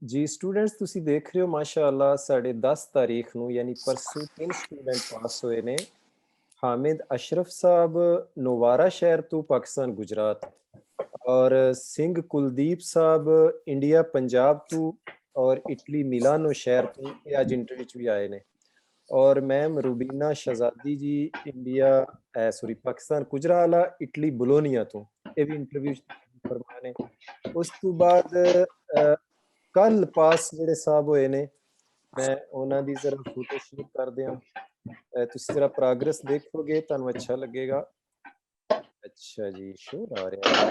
ਜੀ ਸਟੂਡੈਂਟਸ ਤੁਸੀਂ ਦੇਖ ਰਹੇ ਹੋ ਮਾਸ਼ਾਅੱਲਾ ਸਾਡੇ 10 ਤਾਰੀਖ ਨੂੰ ਯਾਨੀ ਪਰਸੋਂ 3 ਸਟੂਡੈਂਟ ਪਾਸ ਹੋਏ ਨੇ। ਹਾमिद अशरफ साहब नोवारा शहर तो पाकिस्तान गुजरात और सिंह कुलदीप साहब इंडिया पंजाब तो और इटली मिलानो शहर तो ये आज इंटरव्यू च भी आए ने। और ma'am Rubina Shahzadi ji India sorry Pakistan Gujrala Italy Bologna तो ये भी इंटरव्यू फरमाए ने। उस तो बाद ਕੱਲ ਪਾਸ ਜਿਹੜੇ ਸਾਹਿਬ ਹੋਏ ਨੇ ਮੈਂ ਉਹਨਾਂ ਦੀ ਜ਼ਰਾ ਫੋਟੋ ਸ਼ੇਅਰ ਕਰ ਦਿਆਂ। ਤੁਸੀਂ ਜ਼ਰਾ ਪ੍ਰੋਗਰੈਸ ਦੇਖੋਗੇ ਤੁਹਾਨੂੰ ਅੱਛਾ ਲੱਗੇਗਾ। ਅੱਛਾ ਜੀ ਸ਼ੋਰ ਆ ਰਿਹਾ ਹੈ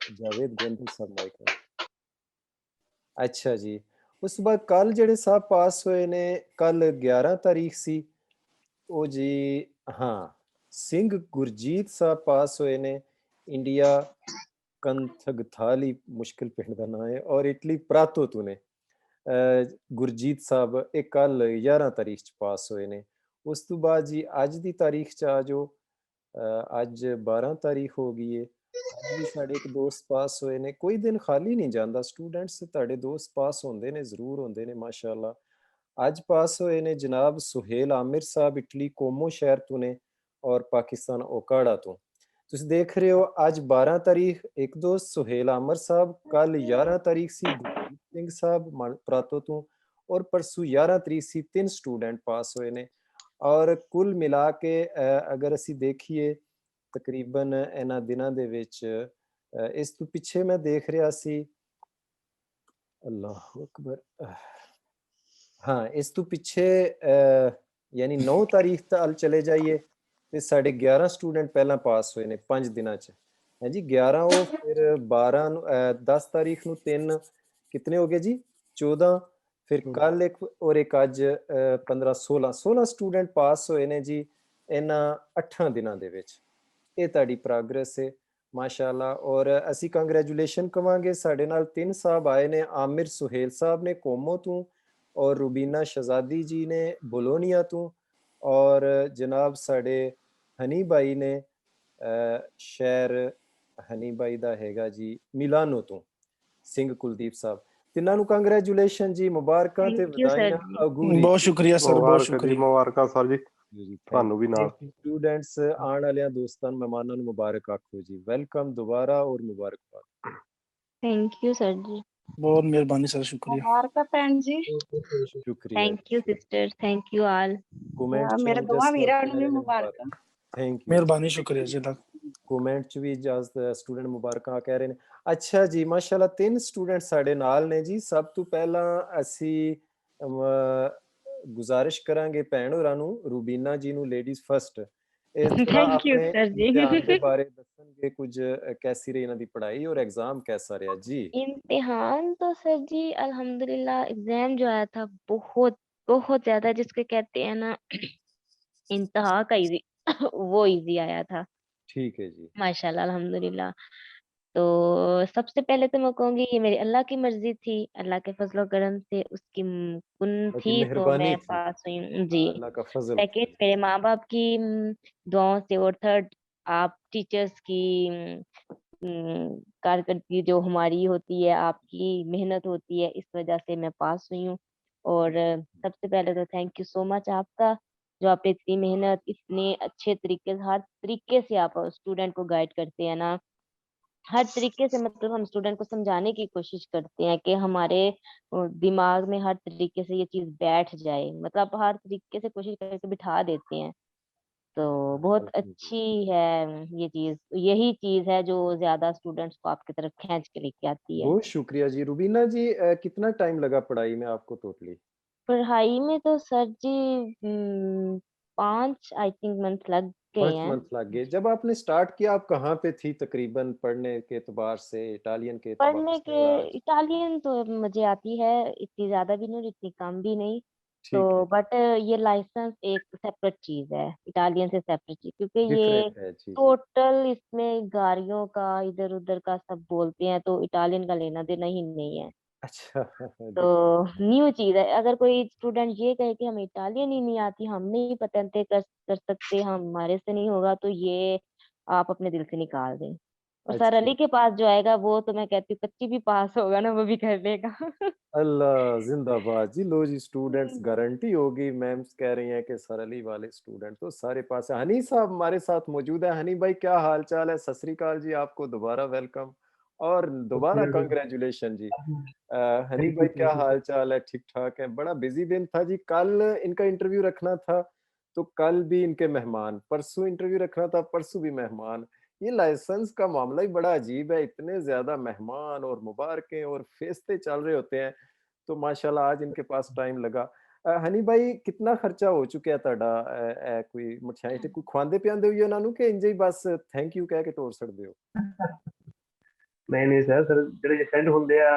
ਜਾਵੇਦ ਗੋਂਦਲ ਸਾਹਿਬ ਮਾਈਕ। ਅੱਛਾ ਜੀ ਉਸ ਤੋਂ ਬਾਅਦ ਕੱਲ ਜਿਹੜੇ ਸਾਹਿਬ ਪਾਸ ਹੋਏ ਨੇ ਕੱਲ 11 ਤਾਰੀਖ ਸੀ ਉਹ ਜੀ ਹਾਂ ਸਿੰਘ ਗੁਰਜੀਤ ਸਾਹਿਬ ਪਾਸ ਹੋਏ ਨੇ ਇੰਡੀਆ ਕੰਥਗਥਾਲੀ ਮੁਸ਼ਕਿਲ ਪਿੰਡ ਦਾ ਨਾਂ ਹੈ ਔਰ ਇਟਲੀ ਪ੍ਰਾਤੋ ਤੋਂ ਨੇ। ਗੁਰਜੀਤ ਸਾਹਿਬ ਇਹ ਕੱਲ 11 ਤਾਰੀਖ ਚ ਪਾਸ ਹੋਏ ਨੇ। ਉਸ ਤੋਂ ਬਾਅਦ ਜੀ ਅੱਜ ਦੀ ਤਾਰੀਖ ਚ ਆ ਜੋ ਅੱਜ 12 ਤਾਰੀਖ ਹੋ ਗਈ ਹੈ। ਅੱਜ ਵੀ ਸਾਡੇ ਇੱਕ ਦੋਸਤ ਪਾਸ ਹੋਏ ਨੇ। ਕੋਈ ਦਿਨ ਖਾਲੀ ਨਹੀਂ ਜਾਂਦਾ ਸਟੂਡੈਂਟਸ ਤੁਹਾਡੇ ਦੋਸਤ ਪਾਸ ਹੁੰਦੇ ਨੇ ਜ਼ਰੂਰ ਹੁੰਦੇ ਨੇ ਮਾਸ਼ਾਅੱਲਾ। ਅੱਜ ਪਾਸ ਹੋਏ ਨੇ ਜਨਾਬ ਸੁਹੇਲ ਆमिर ਸਾਹਿਬ ਇਟਲੀ ਕੋਮੋ ਸ਼ਹਿਰ ਤੋਂ ਨੇ ਔਰ ਪਾਕਿਸਤਾਨ ਓਕਾੜਾ ਤੋਂ। ਤੁਸੀਂ ਦੇਖ ਰਹੇ ਹੋ ਅੱਜ 12 ਤਾਰੀਖ ਇੱਕ ਦੋਸਤ ਸੁਹੇਲ ਆमिर ਸਾਹਿਬ ਕੱਲ 11 ਤਾਰੀਖ ਸੀ ਗੁਰਜੀਤ ਸਿੰਘ ਸਾਹਿਬ ਪ੍ਰਾਤੋ ਤੋਂ ਔਰ ਪਰਸੋਂ 11 ਤਰੀਕ ਸੀ 3 ਸਟੂਡੈਂਟ ਪਾਸ ਹੋਏ ਨੇ। ਔਰ ਕੁੱਲ ਮਿਲਾ ਕੇ ਅਗਰ ਅਸੀਂ ਦੇਖੀਏ ਤਕਰੀਬਨ ਇਹਨਾਂ ਦਿਨਾਂ ਦੇ ਵਿੱਚ ਇਸ ਤੋਂ ਪਿੱਛੇ ਮੈਂ ਦੇਖ ਰਿਹਾ ਸੀ ਅੱਲਾਹੁ ਅਕਬਰ ਹਾਂ ਇਸ ਤੋਂ ਪਿੱਛੇ ਯਾਨੀ 9 ਤਾਰੀਖ ਤੱਕ ਚਲੇ ਜਾਈਏ ਤੇ ਸਾਡੇ 11 ਸਟੂਡੈਂਟ ਪਹਿਲਾਂ ਪਾਸ ਹੋਏ ਨੇ 5 ਦਿਨਾਂ ਚ ਹੈ ਜੀ 11 ਉਹ ਫਿਰ 12 ਨੂੰ 10 ਤਾਰੀਖ ਨੂੰ 3 ਕਿਤਨੇ ਹੋ ਗਏ ਜੀ 14 ਫਿਰ ਕੱਲ ਇੱਕ ਔਰ ਇੱਕ ਅੱਜ 15 16 ਸਟੂਡੈਂਟ ਪਾਸ ਹੋਏ ਨੇ ਜੀ ਇਹਨਾਂ 8 ਦਿਨਾਂ ਦੇ ਵਿੱਚ। ਇਹ ਤੁਹਾਡੀ ਪ੍ਰੋਗਰੈਸ ਹੈ ਮਾਸ਼ਾਅੱਲਾ ਔਰ ਅਸੀਂ ਕੰਗ੍ਰੈਚੁਲੇਸ਼ਨ ਕਵਾਂਗੇ। ਸਾਡੇ ਨਾਲ 3 ਸਾਹਿਬ ਆਏ ਨੇ ਆमिर ਸੁਹੇਲ ਸਾਹਿਬ ਨੇ ਕੋਮੋ ਤੋਂ और रूबीना शहजादी जी ने बोलोनिया तो और जनाब साढ़े हनी भाई ने शहर हनी भाई दा हैगा जी मिलानो तो सिंह कुलदीप साहब तिन्हां नूं कांग्रेचुलेशन जी मुबारकां ते वधाइयां अगूरी। बहुत शुक्रिया सर बहुत शुक्रिया मुबारकां सर जी ਤੁਹਾਨੂੰ ਵੀ ਨਾਲ। स्टूडेंट्स आने वाले दोस्तां मेहमानां नूं मुबारक आखो जी वेलकम दोबारा और मुबारकबाद। थैंक यू सर जी बहुत मेहरबानी सर शुक्रिया। मुबारक भैन जी शुक्रिया thank you sister thank you all. Comment मेरे दोवां वीरां नूं भी मुबारक। थैंक यू मेहरबानी शुक्रिया जी तक कमेंट च भी इजाजत स्टूडेंट मुबारकां कह रहे ने। अच्छा जी माशाल्लाह 3 स्टूडेंट साडे नाल ने जी। सब तो पहला असी गुजारिश करांगे भैन होरां नूं रूबीना जी नूं ladies first thank you sir ji. इम्तिहान दे बारे दसणगे कुछ कैसी रही इन्हां दी पढ़ाई और एग्जाम कैसा रहा जी। इम्तिहान तो सर जी अल्हम्दुलिल्लाह एग्जाम जो आया था बहुत बहुत ज्यादा जिसके कहते हैं ना इंतहा का इजी वो इजी आया था ठीक है जी माशाल्लाह अल्हम्दुलिल्लाह। तो सबसे पहले तो मैं कहूँगी ये मेरी अल्लाह की मर्जी थी, अल्लाह के फजलो करम से उसकी कुन थी तो मेहरबानी मैं थी पास हुई हूँ जी। अल्लाह का फजल सेकंड मेरे माँ बाप की दुआओं से और थर्ड आप टीचर्स की कारकर्दगी जो हमारी होती है आपकी मेहनत होती है इस वजह से मैं पास हुई हूँ। और सबसे पहले तो थैंक यू सो मच आपका जो आपने इतनी मेहनत इतने अच्छे तरीके से हर तरीके से आप स्टूडेंट को गाइड करते हैं ना। हर तरीके से मतलब हम स्टूडेंट को समझाने की कोशिश करते हैं कि हमारे दिमाग में हर तरीके से ये चीज बैठ जाए मतलब हर तरीके से कोशिश करके बिठा देते हैं। तो बहुत अच्छी है ये चीज यही चीज है जो ज्यादा स्टूडेंट्स को आपकी तरफ खींच के लेके आती है। बहुत शुक्रिया जी। रूबीना जी कितना टाइम लगा पढ़ाई में आपको टोटली। पढ़ाई में तो sir ji 5 I think month लग गए 5 हैं। मंथ लग गए। जब आपने स्टार्ट किया आप कहाँ पे थी तकरीबन पढ़ने के एतबार से इटालियन के एतबार पढ़ने से के और आज इटालियन तो मुझे आती है इतनी ज्यादा भी नहीं और इतनी कम भी नहीं। तो ठीक है बट ये लाइसेंस एक सेपरेट चीज है इटालियन से सेपरेट चीज क्योंकि ये डिफरेंट है जी जी टोटल इसमें गाड़ियों का इधर उधर का सब बोलते हैं तो इटालियन का लेना देना ही नहीं है। अच्छा तो डिफरेंट न्यू चीज है अगर कोई स्टूडेंट ये कहे कि हमें इटालियन ही नहीं आती हम नहीं पतेंते कर सकते हमारे से नहीं होगा तो ये आप अपने दिल से निकाल दें। और सर अच्छा अली के पास जो आएगा वो तो मैं कहती हूँ कच्ची भी पास होगा ना वो भी कर लेगा। अल्लाह जिंदाबाद जी। लो जी, स्टूडेंट्स हम्म, गारंटी होगी। मैम्स कह रही हैं कि सर अली वाले स्टूडेंट तो सारे पास है। हनी साहब हमारे साथ मौजूद है। हनी भाई क्या हाल चाल है? सत श्री अकाल जी, आपको दोबारा वेलकम और दोबारा कांग्रेचुलेशन जी। हनी भाई क्या हाल चाल है? ठीक ठाक है? बड़ा बिजी दिन था जी। कल इनका इंटरव्यू रखना था तो कल भी इनके मेहमान, परसों इंटरव्यू रखना था, परसों भी मेहमान। ये लाइसेंस का मामला ही बड़ा अजीब है। इतने ज्यादा मेहमान और मुबारकें और फेस्ते चल रहे होते हैं, तो माशाल्लाह आज इनके पास टाइम लगा। हनी भाई कितना खर्चा हो चुका है ਤੁਹਾਡਾ? कोई ਮਠਿਆਈ ਤੇ ਕੋਈ ਖਵਾਉਂਦੇ ਪਿਆਉਂਦੇ ਹੋ ਇਹਨਾਂ ਨੂੰ ਕਿ ਇੰਜ ਹੀ ਬਸ ਥੈਂਕ ਯੂ ਕਹਿ ਕੇ ਤੋਰ ਛੱਡਦੇ ਹੋ? ਨਹੀਂ ਨਹੀਂ ਸਰ ਜਿਹੜੇ ਫਰੈਂਡ ਹੁੰਦੇ ਆ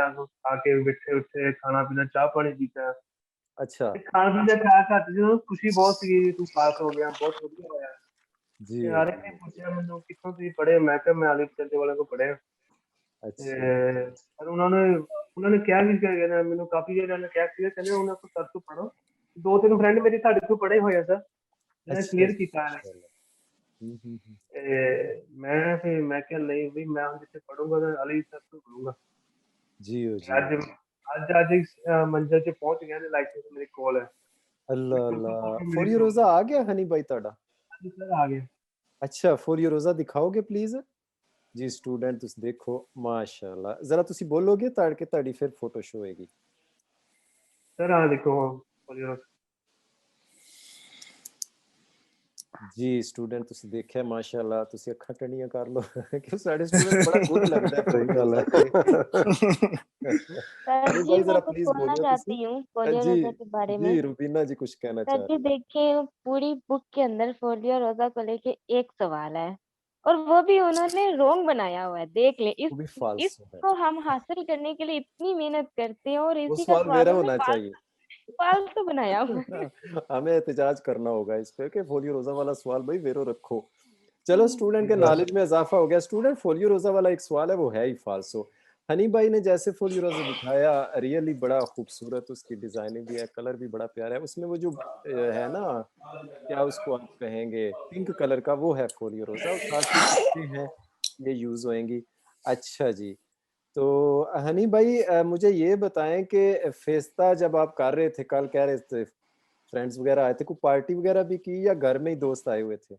ਆ ਕੇ ਬੈਠੇ ਉੱਥੇ ਖਾਣਾ ਪੀਣਾ ਚਾਹ ਪਾਣੀ ਪੀਤਾ अच्छा ਤੇ ਖਾਣ ਪੀਣ ਦਾ ਖਾ ਘੱਟ ਜਦੋਂ ਖੁਸ਼ੀ ਬਹੁਤ ਸੀ ਤੂੰ ਪਾਸ ਹੋ ਗਿਆ ਬਹੁਤ ਵਧੀਆ ਹੋਇਆ जी ਤੇ ਹਰ ਇੱਕ ਨੇ जी ਪੁੱਛਿਆ ਮੈਨੂੰ ਕਿੱਥੋਂ ਤੁਸੀਂ ਪੜ੍ਹੇ ਮੈਂ ਕਿਹਾ ਮੈਂ ਆਲੀ ਪਟਿਆਲੇ ਵਾਲੇ ਕੋਲ ਪੜ੍ਹਿਆ ਤੇ अच्छा ਪਰ ਉਹਨਾਂ ਨੇ ਕਿਹਾ ਵੀ ਕਿ ਕਹਿੰਦੇ ਮੈਨੂੰ ਕਾਫੀ ਜਣਿਆਂ ਨੇ ਕਿਹਾ ਸੀ ਕਹਿੰਦੇ ਉਹਨਾਂ ਕੋਲ ਸਰ ਤੋਂ ਪੜ੍ਹੋ ਦੋ ਤਿੰਨ ਫਰੈਂਡ ਮੇਰੇ ਤੁਹਾਡੇ ਤੋਂ ਪੜ੍ਹੇ ਹੋਏ ਆ ਸਰ ਜਿਹਨੇ अच्छा ਕਲੀਅਰ जी ਕੀਤਾ ਹੈ माशाल्लाह। हम्म। मैं क्या नहीं भाई मैं हम जिसे पढ़ूंगा तो अली सर तो पढ़ूंगा जियो जियो आज आज आज एक मंजिल पे पहुंच गया ना लाइसेंस मेरे कॉल है अल्लाह बिल्कुल अल्लाह। कॉपी मेरे फॉर यू कॉल रोजा आ गया हनी भाई ਤੁਹਾਡਾ? है सर आ गया अच्छा फॉर यू रोजा दिखाओगे प्लीज जी। स्टूडेंट ਤੁਸੀਂ ਦੇਖੋ ਮਾਸ਼ਾਅੱਲਾ, ਜ਼ਰਾ ਤੁਸੀਂ ਬੋਲੋਗੇ ਤਾਂ ਕਿ ਤੁਹਾਡੀ ਫਿਰ ਫੋਟੋ ਸ਼ੋ ਹੋਏਗੀ। सर हाँ देखो बोलिए ਜੀ ਸਟੂਡੈਂਟ ਤੁਸੀਂ ਦੇਖਿਆ ਮਾਸ਼ਾਅੱਲਾ, ਤੁਸੀਂ ਅੱਖਾਂ ਟੰਡੀਆਂ ਕਰ ਲਓ ਕਿ ਸਾਡੇ स्टूडेंट बड़ा गुड लगता है सही फोलियो गल रोजा है के। सर हनी जी भाई मैं जरा कुछ प्लीज बोलना बोलियो तुसी। चाहती हूँ फोलियो जी रोजा के बारे जी में। रुबीना जी कुछ कहना सर चाह जी रही है। देखिए पूरी बुक के अंदर फोलियो रोजा को लेके एक सवाल है और वो भी उन्होंने रोंग बनाया हुआ है। देख ले वो भी फाल्सो है। इसको हम हासिल करने के लिए इतनी मेहनत करते हैं और वो इसी का सवाल मेरा सवाल उन्होंने होना चाहिए। फालतू बनाया हुआ है। हमें एहतजाज करना होगा इस पे कि फोलियो रोजा वाला सवाल भाई वेरो रखो। चलो स्टूडेंट के सही बात नॉलेज में इजाफा हो गया। स्टूडेंट फोलियो रोजा वाला एक सवाल है, वो है ही फाल्सो। हनी भाई ने जैसे फोलियो रोजा दिखाया रियली बड़ा खूबसूरत, उसकी डिजाइनिंग भी है, कलर भी बड़ा प्यारा है। उसमें वो जो है ना, क्या उसको आप कहेंगे, पिंक कलर का, वो है फोलियो रोजा। और काफी अच्छे हैं, ये यूज होएंगी। अच्छा जी। तो हनी भाई मुझे ये बताएं कि फेस्ता जब आप कर रहे थे, कल कह रहे थे फ्रेंड्स वगैरह आए थे, कोई पार्टी वगैरह भी की या घर में ही दोस्त आए हुए थे?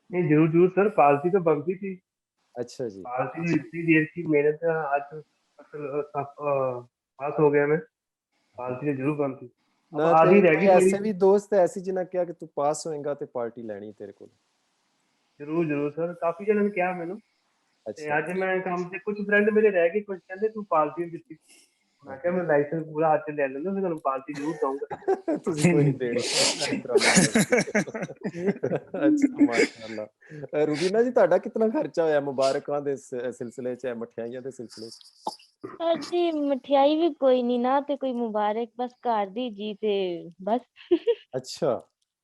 नहीं जरूर जरूर सर पालसी तो बनती थी अच्छा जी। पालसी इतनी देर की मेहनत है आज पास हो गया मैं पालसी तो जरूर बनती अब ना आधी ते रह कोई गई मेरी ऐसे भी दोस्त है ऐसी जिन्हें क्या कि तू पास होएगा ते पार्टी लेनी तेरे को? जरूर जरूर सर काफी जन ने कहा मैंने ਤੇ अच्छा ਅੱਜ ਮੈਂ ਕੰਮ ਤੇ ਕੁਝ ਫਰੈਂਡ ਮੇਰੇ ਰਹਿ ਗਏ ਕੁਝ ਕਹਿੰਦੇ ਤੂੰ ਪਾਲਟੀ ਨਹੀਂ ਦਿੱਤੀ ਮੈਂ ਕਿਹਾ ਮੈਂ ਲਾਇਸੈਂਸ ਪੂਰਾ ਹੱਥ 'ਚ ਲੈ ਲੈਂਦਾ ਫਿਰ ਤੁਹਾਨੂੰ ਪਾਲਟੀ ਜ਼ਰੂਰ ਦਊਂਗਾ तुझे कोई नहीं देनी इस तरह मत बोल। अच्छा माशाल्लाह। रूबीना जी ਤੁਹਾਡਾ ਕਿੰਨਾ ਖਰਚਾ ਹੋਇਆ ਮੁਬਾਰਕਾਂ ਦੇ ਸਿਲਸਿਲੇ 'ਚ, ਮਠਿਆਈਆਂ ਦੇ ਸਿਲਸਿਲੇ 'ਚ? सर जी मठियाई भी कोई नहीं ना ते कोई मुबारक बस कर दी जी ते बस। अच्छा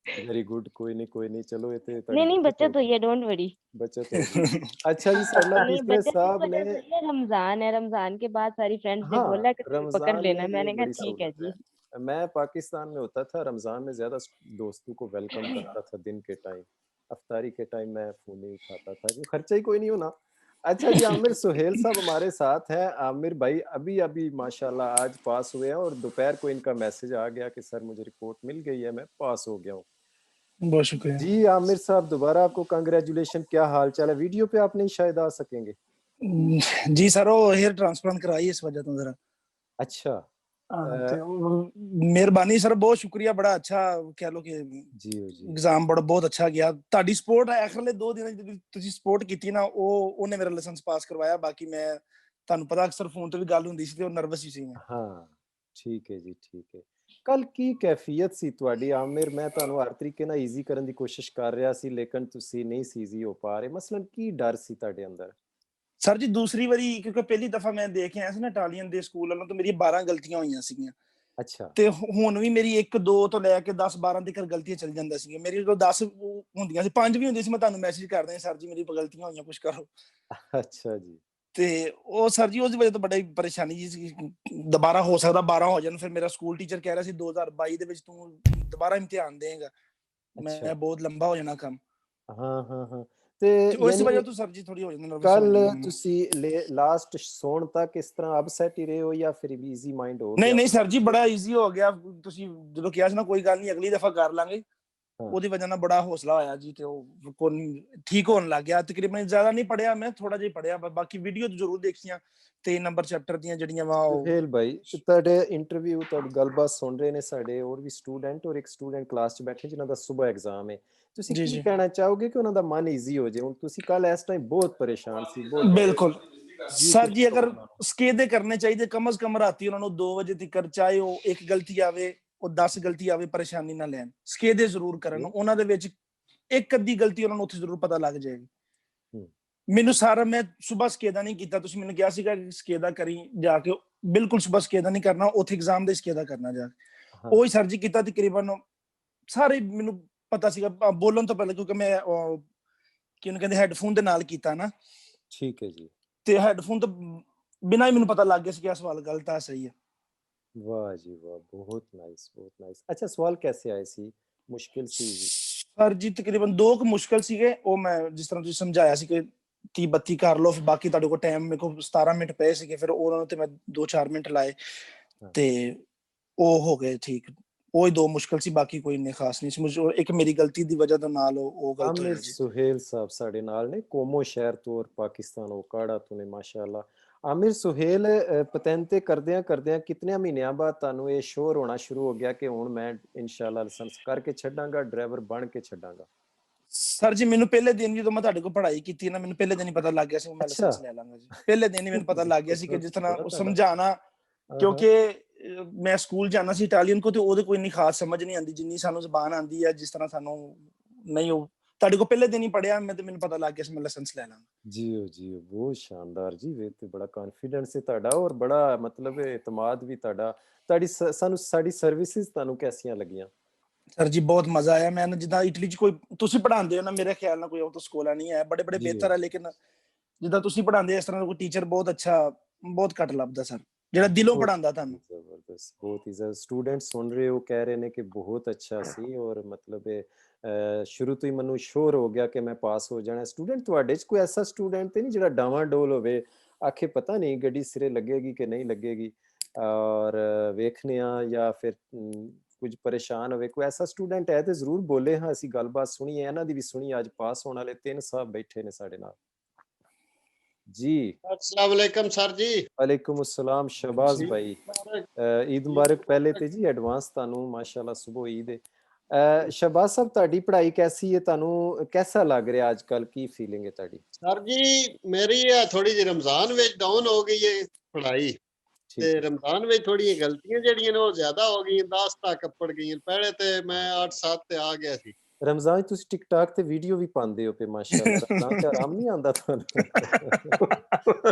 वेरी गुड। कोई नहीं चलो ये ते नहीं ਤੁਹਾਡੀ नहीं बचत बचत होगी। हुई है डोंट वरी। बचत होगी। अच्छा जी साडा नहीं तीसरे बचत इस साहब ने, वजह से हुई है रमजान है रमजान के बाद सारी फ्रेंड्स ने हाँ बोला कि तुम पकड़ रमजान में लेना ये मैंने कहा बड़ी ठीक है सहूलत है। जी। मैं पाकिस्तान में होता था, रमजान में ज्यादा दोस्तों को वेलकम करता था दिन के टाइम। अफ्तारी के टाइम मैं फोन नहीं उठाता था क्योंकि खर्चा ही कोई नहीं होना। अच्छा जी आमिर सुहेल साहब हमारे साथ हैं। आमिर भाई अभी अभी माशाल्लाह आज पास हुए हैं और दोपहर को इनका मैसेज आ गया कि सर मुझे रिपोर्ट मिल गई है, मैं पास हो गया हूँ। बहुत शुक्रिया। जी आमिर साहब दोबारा आपको कंग्रेचुलेशन। क्या हाल चाल है? वीडियो पे आप नहीं शायद आ सकेंगे। जी सर वो हेयर ट्रांसप्लांट कराई इस वजह तो जरा अच्छा मेहरबानी सर बहुत शुक्रिया बड़ा अच्छा कह लो कि जी जी एग्जाम बड़ा बहुत अच्छा गया ਤੁਹਾਡੀ ਸਪੋਰਟ ਹੈ ਆਖਰਲੇ 2 ਦਿਨਾਂ ਜਿਹੜੀ ਤੁਸੀਂ ਸਪੋਰਟ ਕੀਤੀ ਨਾ ਉਹਨੇ ਮੇਰਾ ਲਾਇਸੈਂਸ ਪਾਸ ਕਰਵਾਇਆ ਬਾਕੀ ਮੈਂ ਤੁਹਾਨੂੰ ਪਤਾ ਅਕਸਰ ਫੋਨ ਤੇ ਵੀ ਗੱਲ ਹੁੰਦੀ ਸੀ ਤੇ ਉਹ ਨਰਵਸ ਹੀ ਸੀ ਮੈਂ ਹਾਂ ਠੀਕ ਹੈ ਜੀ ਠੀਕ ਹੈ। ਕੱਲ ਕੀ ਕੈਫੀਅਤ ਸੀ ਤੁਹਾਡੀ ਆਮਿਰ? ਮੈਂ ਤੁਹਾਨੂੰ ਹਰ ਤਰੀਕੇ ਨਾਲ ਈਜ਼ੀ ਕਰਨ ਦੀ ਕੋਸ਼ਿਸ਼ ਕਰ ਰਿਹਾ ਸੀ ਲੇਕਿਨ ਤੁਸੀਂ ਨਹੀਂ ਸੀ ਈਜ਼ੀ ਹੋ ਪਾ ਰਹੇ। ਮਸਲਨ ਕੀ ਡਰ ਸੀ ਤੁਹਾਡੇ ਅੰਦਰ? ਸਰ ਜੀ ਦੂਸਰੀ ਵਾਰੀ ਕਿਉਂਕਿ ਪਹਿਲੀ ਦਫਾ ਮੈਂ ਦੇਖ ਕੇ ਆਇਆ ਸੀ ਨਾ ਇਟਾਲੀਅਨ ਦੇ ਸਕੂਲ ਵੱਲੋਂ ਤਾਂ ਮੇਰੀ 12 ਗਲਤੀਆਂ ਹੋਈਆਂ ਸੀਗੀਆਂ ਅੱਛਾ ਤੇ ਹੁਣ ਵੀ ਮੇਰੀ 1 2 ਤੋਂ ਲੈ ਕੇ 10 12 ਤੱਕ ਗਲਤੀਆਂ ਚੱਲ ਜਾਂਦੀਆਂ ਸੀਗੀਆਂ ਮੇਰੀ ਜਦੋਂ 10 ਹੁੰਦੀਆਂ ਸੀ 5 ਵੀ ਹੁੰਦੀ ਸੀ ਮੈਂ ਤੁਹਾਨੂੰ ਮੈਸੇਜ ਕਰਦਾ ਸਰ ਜੀ ਮੇਰੀ ਗਲਤੀਆਂ ਹੋਈਆਂ ਕੁਝ ਕਰੋ ਅੱਛਾ ਜੀ ਤੇ ਉਹ ਸਰ ਜੀ ਉਸ ਦੀ ਵਜ੍ਹਾ ਤੋਂ ਬੜੀ ਪਰੇਸ਼ਾਨੀ ਜੀ ਸੀ ਦੁਬਾਰਾ ਹੋ ਸਕਦਾ 12 ਹੋ ਜਾਣ ਫਿਰ ਮੇਰਾ ਸਕੂਲ ਟੀਚਰ ਕਹਿ ਰਿਹਾ ਸੀ 2022 ਦੇ ਵਿੱਚ ਤੂੰ ਦੁਬਾਰਾ ਇਮਤਿਹਾਨ ਦੇਗਾ ਮੈਂ ਬਹੁਤ ਲੰਬਾ ਹੋ ਜਾਣਾ ਕੰਮ। हाँ हाँ हाँ ਤੇ ਤੇ ਉਸ ਯਾਨੀ ਵਜ੍ਹਾ ਤੋਂ ਸਰ ਜੀ ਥੋੜੀ ਹੋ ਜਾਂਦੀ ਨਰਵਸ ਕੱਲ ਤੁਸੀਂ ਲਾਸਟ ਸੌਣ ਤੱਕ ਇਸ ਤਰ੍ਹਾਂ ਅਪਸੈਟ ਹੀ ਰਹੇ ਹੋ ਜਾਂ ਫਿਰ ਵੀ ਈਜ਼ੀ ਮਾਈਂਡ ਹੋ ਨਹੀਂ ਗਿਆ? ਨਹੀਂ ਸਰ ਜੀ ਬੜਾ ਈਜ਼ੀ ਹੋ ਗਿਆ। ਤੁਸੀਂ ਜਦੋਂ ਕਿਹਾ ਸੀ ਨਾ ਕੋਈ ਗੱਲ ਨਹੀਂ ਅਗਲੀ ਦਫਾ ਕਰ ਲਾਂਗੇ, ਹਾਂ। ਉਹਦੀ ਵਜ੍ਹਾ ਨਾਲ ਬੜਾ ਹੌਸਲਾ ਹੋਇਆ ਜੀ ਤੇ ਉਹ ਠੀਕ ਹੋਣ ਲੱਗ ਗਿਆ। ਤਕਰੀਬਨ ਜ਼ਿਆਦਾ ਨਹੀਂ ਪੜਿਆ ਮੈਂ, ਥੋੜਾ ਜਿਹਾ ਪੜਿਆ, ਬਾਕੀ ਵੀਡੀਓ ਜ਼ਰੂਰ ਦੇਖੀਆਂ 3 ਨੰਬਰ ਚੈਪਟਰ ਦੀਆਂ ਜਿਹੜੀਆਂ ਵਾ ਉਹ। ਸੁਹੇਲ ਭਾਈ ਤੁਹਾਡੇ ਇੰਟਰਵਿਊ ਤੁਹਾਡੀ ਗੱਲਬਾਤ ਸੁਣ ਰਹੇ ਨੇ ਸਾਡੇ ਹੋਰ ਵੀ ਸਟੂਡੈਂਟ, ਔਰ ਇੱਕ ਸਟੂਡੈਂਟ ਕਲਾਸ 'ਚ ਬੈਠੇ ਜਿਨ੍ਹਾਂ ਦਾ ਸਵੇਰ ਐਗਜ਼ਾਮ ਹੈ। ਤੁਸੀਂ ਜੀ ਕੀ ਜੀ ਕਹਿਣਾ ਚਾਹੋਗੇ ਕਿ ਉਹਨਾਂ ਦਾ ਮਨ ਈਜ਼ੀ ਹੋ ਜਾਏ? ਹੁਣ ਤੁਸੀਂ ਕੱਲ ਇਸ ਟਾਈਮ ਬਹੁਤ ਪਰੇਸ਼ਾਨ ਸੀ, ਬਹੁਤ ਬਿਲਕੁਲ ਜੀ ਸਰ ਕੁਝ ਜੀ, ਅਗਰ ਕਹੋ ਉਹਨਾਂ ਨੂੰ। ਸਕੇਦੇ ਕਰਨੇ ਚਾਹੀਦੇ ਕਮ ਸੇ ਕਮ ਰਾਤੀ ਉਹਨਾਂ ਨੂੰ 2 ਵਜੇ ਤੱਕ, ਚਾਹੇ ਉਹ ਇੱਕ ਗਲਤੀ ਆਵੇ ਉਹ 10 ਗਲਤੀ ਆਵੇ, ਪਰੇਸ਼ਾਨੀ ਨਾ ਲੈਣ, ਸਕੇਦੇ ਜ਼ਰੂਰ ਕਰਨ। ਉਹਨਾਂ ਦੇ ਵਿੱਚ ਇੱਕ ਅੱਧੀ ਗਲਤੀ ਉਹਨਾਂ ਨੂੰ ਉੱਥੇ ਜ਼ਰੂਰ ਪਤਾ ਲੱਗ ਜਾਏਗੀ। ਮੈਨੂੰ ਸਾਰਾ, ਮੈਂ ਸਵੇਰ ਸਕੇਦਾ ਨਹੀਂ ਕੀਤਾ, ਤੁਸੀਂ ਮੈਨੂੰ ਕਿਹਾ ਸੀਗਾ ਕਿ ਸਕੇਦਾ ਕਰੀ ਜਾ ਕੇ, ਬਿਲਕੁਲ ਸਵੇਰ ਸਕੇਦਾ ਨਹੀਂ ਕਰਨਾ, ਉੱਥੇ ਐਗਜ਼ਾਮ ਦੇ ਸਕੇਦਾ ਕਰਨਾ ਜਾ ਕੇ। ਉਹੀ ਸਰ ਜੀ ਕੀਤਾ ਤਕਰੀਬਨ ਸਾਰੇ। ਮੈਨੂੰ ਪਤਾ ਸੀਗਾ ਬੋਲਣ ਤੋਂ ਪਹਿਲਾਂ, ਕਿਉਂਕਿ ਮੈਂ ਕਿਹਨੂੰ ਕਹਿੰਦੇ ਹੈਡਫੋਨ ਦੇ ਨਾਲ ਕੀਤਾ ਨਾ। ਠੀਕ ਹੈ ਜੀ। ਤੇ ਹੈਡਫੋਨ ਤੋਂ ਬਿਨਾਂ ਹੀ ਮੈਨੂੰ ਪਤਾ ਲੱਗ ਗਿਆ ਸੀ ਕਿ ਇਹ ਸਵਾਲ ਗਲਤ ਆ ਸਹੀ ਹੈ। ਵਾਹ ਜੀ ਵਾਹ, ਬਹੁਤ ਨਾਈਸ, ਬਹੁਤ ਨਾਈਸ। ਅੱਛਾ, ਸਵਾਲ ਕੈਸੇ ਆਏ ਸੀ? ਮੁਸ਼ਕਿਲ ਸੀ ਜੀ? ਸਰ ਜੀ ਤਕਰੀਬਨ 2 ਕੁ ਮੁਸ਼ਕਿਲ ਸੀਗੇ, ਉਹ ਮੈਂ ਜਿਸ ਤਰ੍ਹਾਂ ਤੁਸੀਂ ਸਮਝਾਇਆ ਸੀ ਕਿ 30 32 ਕਰ ਲਓ, ਫਿਰ ਬਾਕੀ ਤੁਹਾਡੇ ਕੋਲ ਟਾਈਮ, ਮੇਰੇ ਕੋਲ 17 ਮਿੰਟ ਪਏ ਸੀਗੇ, ਫਿਰ ਉਹਨਾਂ ਨੂੰ ਤੇ ਮੈਂ 2-4 ਮਿੰਟ ਲਾਏ ਤੇ ਉਹ ਹੋ ਗਏ ਠੀਕ। ਉਹ ਹੀ 2 ਮੁਸ਼ਕਿਲ ਸੀ, ਬਾਕੀ ਕੋਈ ਇੰਨੇ ਖਾਸ ਨਹੀਂ ਸੀ। ਇੱਕ ਮੇਰੀ ਗਲਤੀ ਦੀ ਵਜ੍ਹਾ ਨਾਲ ਉਹ ਗਲਤ ਹੋਇਆ ਆमिर ਜੀ। सुहेल साहब साढ़े नाल ने, कोमो शहर तो और पाकिस्तान ओकाड़ा तो ने माशाअल्लाह। आमिर सुहेल ਪਤੈਂਤੇ ਕਰਦਿਆਂ ਕਿਤਨੇ ਮਹੀਨਿਆਂ ਬਾਅਦ ਤੁਹਾਨੂੰ ਇਹ ਸ਼ੋਰ ਹੋਣਾ ਸ਼ੁਰੂ ਹੋ ਗਿਆ ਕਿ ਹੁਣ ਮੈਂ ਇਨਸ਼ਾਅੱਲਾ ਲਾਇਸੈਂਸ ਕਰਕੇ ਛੱਡਾਂਗਾ, ਡਰਾਈਵਰ ਬਣ ਕੇ ਛੱਡਾਂਗਾ? ਸਰ ਜੀ ਮੈਨੂੰ ਪਹਿਲੇ ਦਿਨ ਜਦੋਂ ਮੈਂ ਤੁਹਾਡੇ ਕੋਲ ਪੜ੍ਹਾਈ ਕੀਤੀ ਨਾ, ਮੈਨੂੰ ਪਹਿਲੇ ਦਿਨ ਹੀ ਪਤਾ ਲੱਗ ਗਿਆ ਸੀ ਮੈਂ ਲਾਇਸੈਂਸ ਲੈ ਲਾਂਗਾ ਜੀ। ਪਹਿਲੇ ਦਿਨ ਹੀ ਮੈਨੂੰ ਪਤਾ ਲੱਗ ਗਿਆ ਸੀ ਕਿ ਜਿਸ ਤਰ੍ਹਾਂ ਉਹ ਸਮਝਾਣਾ, ਕਿਉਂਕਿ ਮੈਂ ਸਕੂਲ ਜਾਣਾ ਸੀ ਇਟਾਲੀਅਨ ਕੋ, ਤੇ ਉਹਦੇ ਕੋਈ ਇੰਨੀ ਖਾਸ ਸਮਝ ਨਹੀਂ ਆਉਂਦੀ ਜਿੰਨੀ ਸਾਨੂੰ ਜ਼ਬਾਨ ਆਉਂਦੀ ਹੈ, ਜਿਸ ਤਰ੍ਹਾਂ ਸਾਨੂੰ ਨਹੀਂ। ਉਹ ਤੁਹਾਡੇ ਕੋਲ ਪਹਿਲੇ ਦਿਨ ਹੀ ਪੜਿਆ ਮੈਂ, ਤੇ ਮੈਨੂੰ ਪਤਾ ਲੱਗ ਗਿਆ ਸੀ ਮੈਂ ਲਾਇਸੈਂਸ ਲੈ ਲਾਂਗਾ। ਜੀ ਬਹੁਤ ਸ਼ਾਨਦਾਰ ਜੀ। ਵੇ ਤੇ ਬੜਾ ਕੌਨਫੀਡੈਂਸ ਹੈ ਤੁਹਾਡਾ, ਔਰ ਬੜਾ ਮਤਲਬ ਇਤਮਾਦ ਵੀ ਤੁਹਾਡਾ। ਤੁਹਾਡੀ ਸਾਨੂੰ ਸਾਡੀ ਸਰਵਿਸਿਜ਼ ਤੁਹਾਨੂੰ ਕੈਸੀਆਂ ਲੱਗੀਆਂ? ਸਰ ਜੀ ਬਹੁਤ ਮਜ਼ਾ ਆਇਆ। ਮੈਂ ਜਿੱਦਾਂ ਇਟਲੀ 'ਚ ਕੋਈ ਤੁਸੀਂ ਪੜ੍ਹਾਉਂਦੇ ਹੋ ਨਾ, ਮੇਰੇ ਖਿਆਲ ਨਾਲ ਕੋਈ ਉਹ ਤਾਂ ਸਕੂਲ ਨਹੀਂ ਹੈ, ਬੜੇ ਬਿਹਤਰ ਹੈ, ਲੇਕਿਨ ਜਿੱਦਾਂ ਤੁਸੀਂ ਪੜ੍ਹਾਉਂਦੇ ਇਸ ਤਰ੍ਹਾਂ ਦਾ ਕੋਈ ਟੀਚਰ ਬਹੁਤ ਅੱਛਾ, ਬਹੁਤ ਘੱਟ ਲੱਭਦਾ ਸਰ, ਜਿਹੜਾ ਦਿਲੋਂ ਪੜ੍ਹਾਉਂਦਾ ਤੁਹਾਨੂੰ। ਜ਼ਬਰਦਸਤ, ਬਹੁਤ ਹੀ ਜ਼ਿਆਦਾ। ਸਟੂਡੈਂਟ ਸੁਣ ਰਹੇ ਹੋ, ਕਹਿ ਰਹੇ ਨੇ ਕਿ ਬਹੁਤ ਅੱਛਾ ਸੀ, ਔਰ ਮਤਲਬ ਸ਼ੁਰੂ ਤੋਂ ਹੀ ਮੈਨੂੰ ਸ਼ੋਰ ਹੋ ਗਿਆ ਕਿ ਮੈਂ ਪਾਸ ਹੋ ਜਾਣਾ। ਸਟੂਡੈਂਟ ਤੁਹਾਡੇ 'ਚ ਕੋਈ ਐਸਾ ਸਟੂਡੈਂਟ ਤੇ ਨਹੀਂ ਜਿਹੜਾ ਡਾਵਾਂਡੋਲ ਹੋਵੇ, ਆਖੇ ਪਤਾ ਨਹੀਂ ਗੱਡੀ ਸਿਰੇ ਲੱਗੇਗੀ ਕਿ ਨਹੀਂ ਲੱਗੇਗੀ, ਔਰ ਵੇਖਨੇ ਆ, ਜਾਂ ਫਿਰ ਕੁਝ ਪਰੇਸ਼ਾਨ ਹੋਵੇ? ਕੋਈ ਐਸਾ ਸਟੂਡੈਂਟ ਹੈ ਤੇ ਜ਼ਰੂਰ ਬੋਲੇ। ਹਾਂ, ਅਸੀਂ ਗੱਲਬਾਤ ਸੁਣੀ ਹੈ, ਇਹਨਾਂ ਦੀ ਵੀ ਸੁਣੀ। ਅੱਜ ਪਾਸ ਹੋਣ ਵਾਲੇ 3 ਸਾਹਿਬ ਬੈਠੇ ਨੇ ਸਾਡੇ ਨਾਲ जी। अस्सलाम वालेकुम सर जी। वालेकुम अस्सलाम शहबाज भाई, ईद मुबारक पहले ते जी, एडवांस ਤੁਹਾਨੂੰ ਮਾਸ਼ਾਅੱਲਾ ਸੁਬਹ ਈਦ ਹੈ। ਸ਼ਹਬਾਜ਼ ਸਾਹਿਬ ਤੁਹਾਡੀ ਪੜ੍ਹਾਈ ਕੈਸੀ ਹੈ? ਤੁਹਾਨੂੰ कैसा ਲੱਗ ਰਿਹਾ ਅੱਜ ਕੱਲ? ਕੀ ਫੀਲਿੰਗ ਹੈ ਤੁਹਾਡੀ? सर जी मेरी थोड़ी जी रमजान ਵਿੱਚ ਡਾਊਨ ਹੋ ਗਈ ਹੈ ਪੜ੍ਹਾਈ, ਤੇ ਰਮਜ਼ਾਨ ਵਿੱਚ ਥੋੜੀਆਂ ਗਲਤੀਆਂ ਜਿਹੜੀਆਂ ਨੇ ਉਹ ਜ਼ਿਆਦਾ ਹੋ ਗਈਆਂ, 10 ਤੱਕ ਪੜ ਗਈਆਂ। ਪਹਿਲੇ ਤੇ ਮੈਂ 8-7 ਤੇ ਆ ਗਿਆ ਸੀ। ਰਮਜ਼ਾਨ ਤੁਸੀਂ ਟਿਕਟਾਕ ਤੇ ਵੀਡੀਓ ਵੀ ਪਾਉਂਦੇ ਹੋ ਪੇ ਮਾਸ਼ਾਅੱਲਾ, ਰਮਜ਼ਾਨ ਤੇ ਆਰਾਮ ਨਹੀਂ ਆਉਂਦਾ ਤੁਹਾਨੂੰ?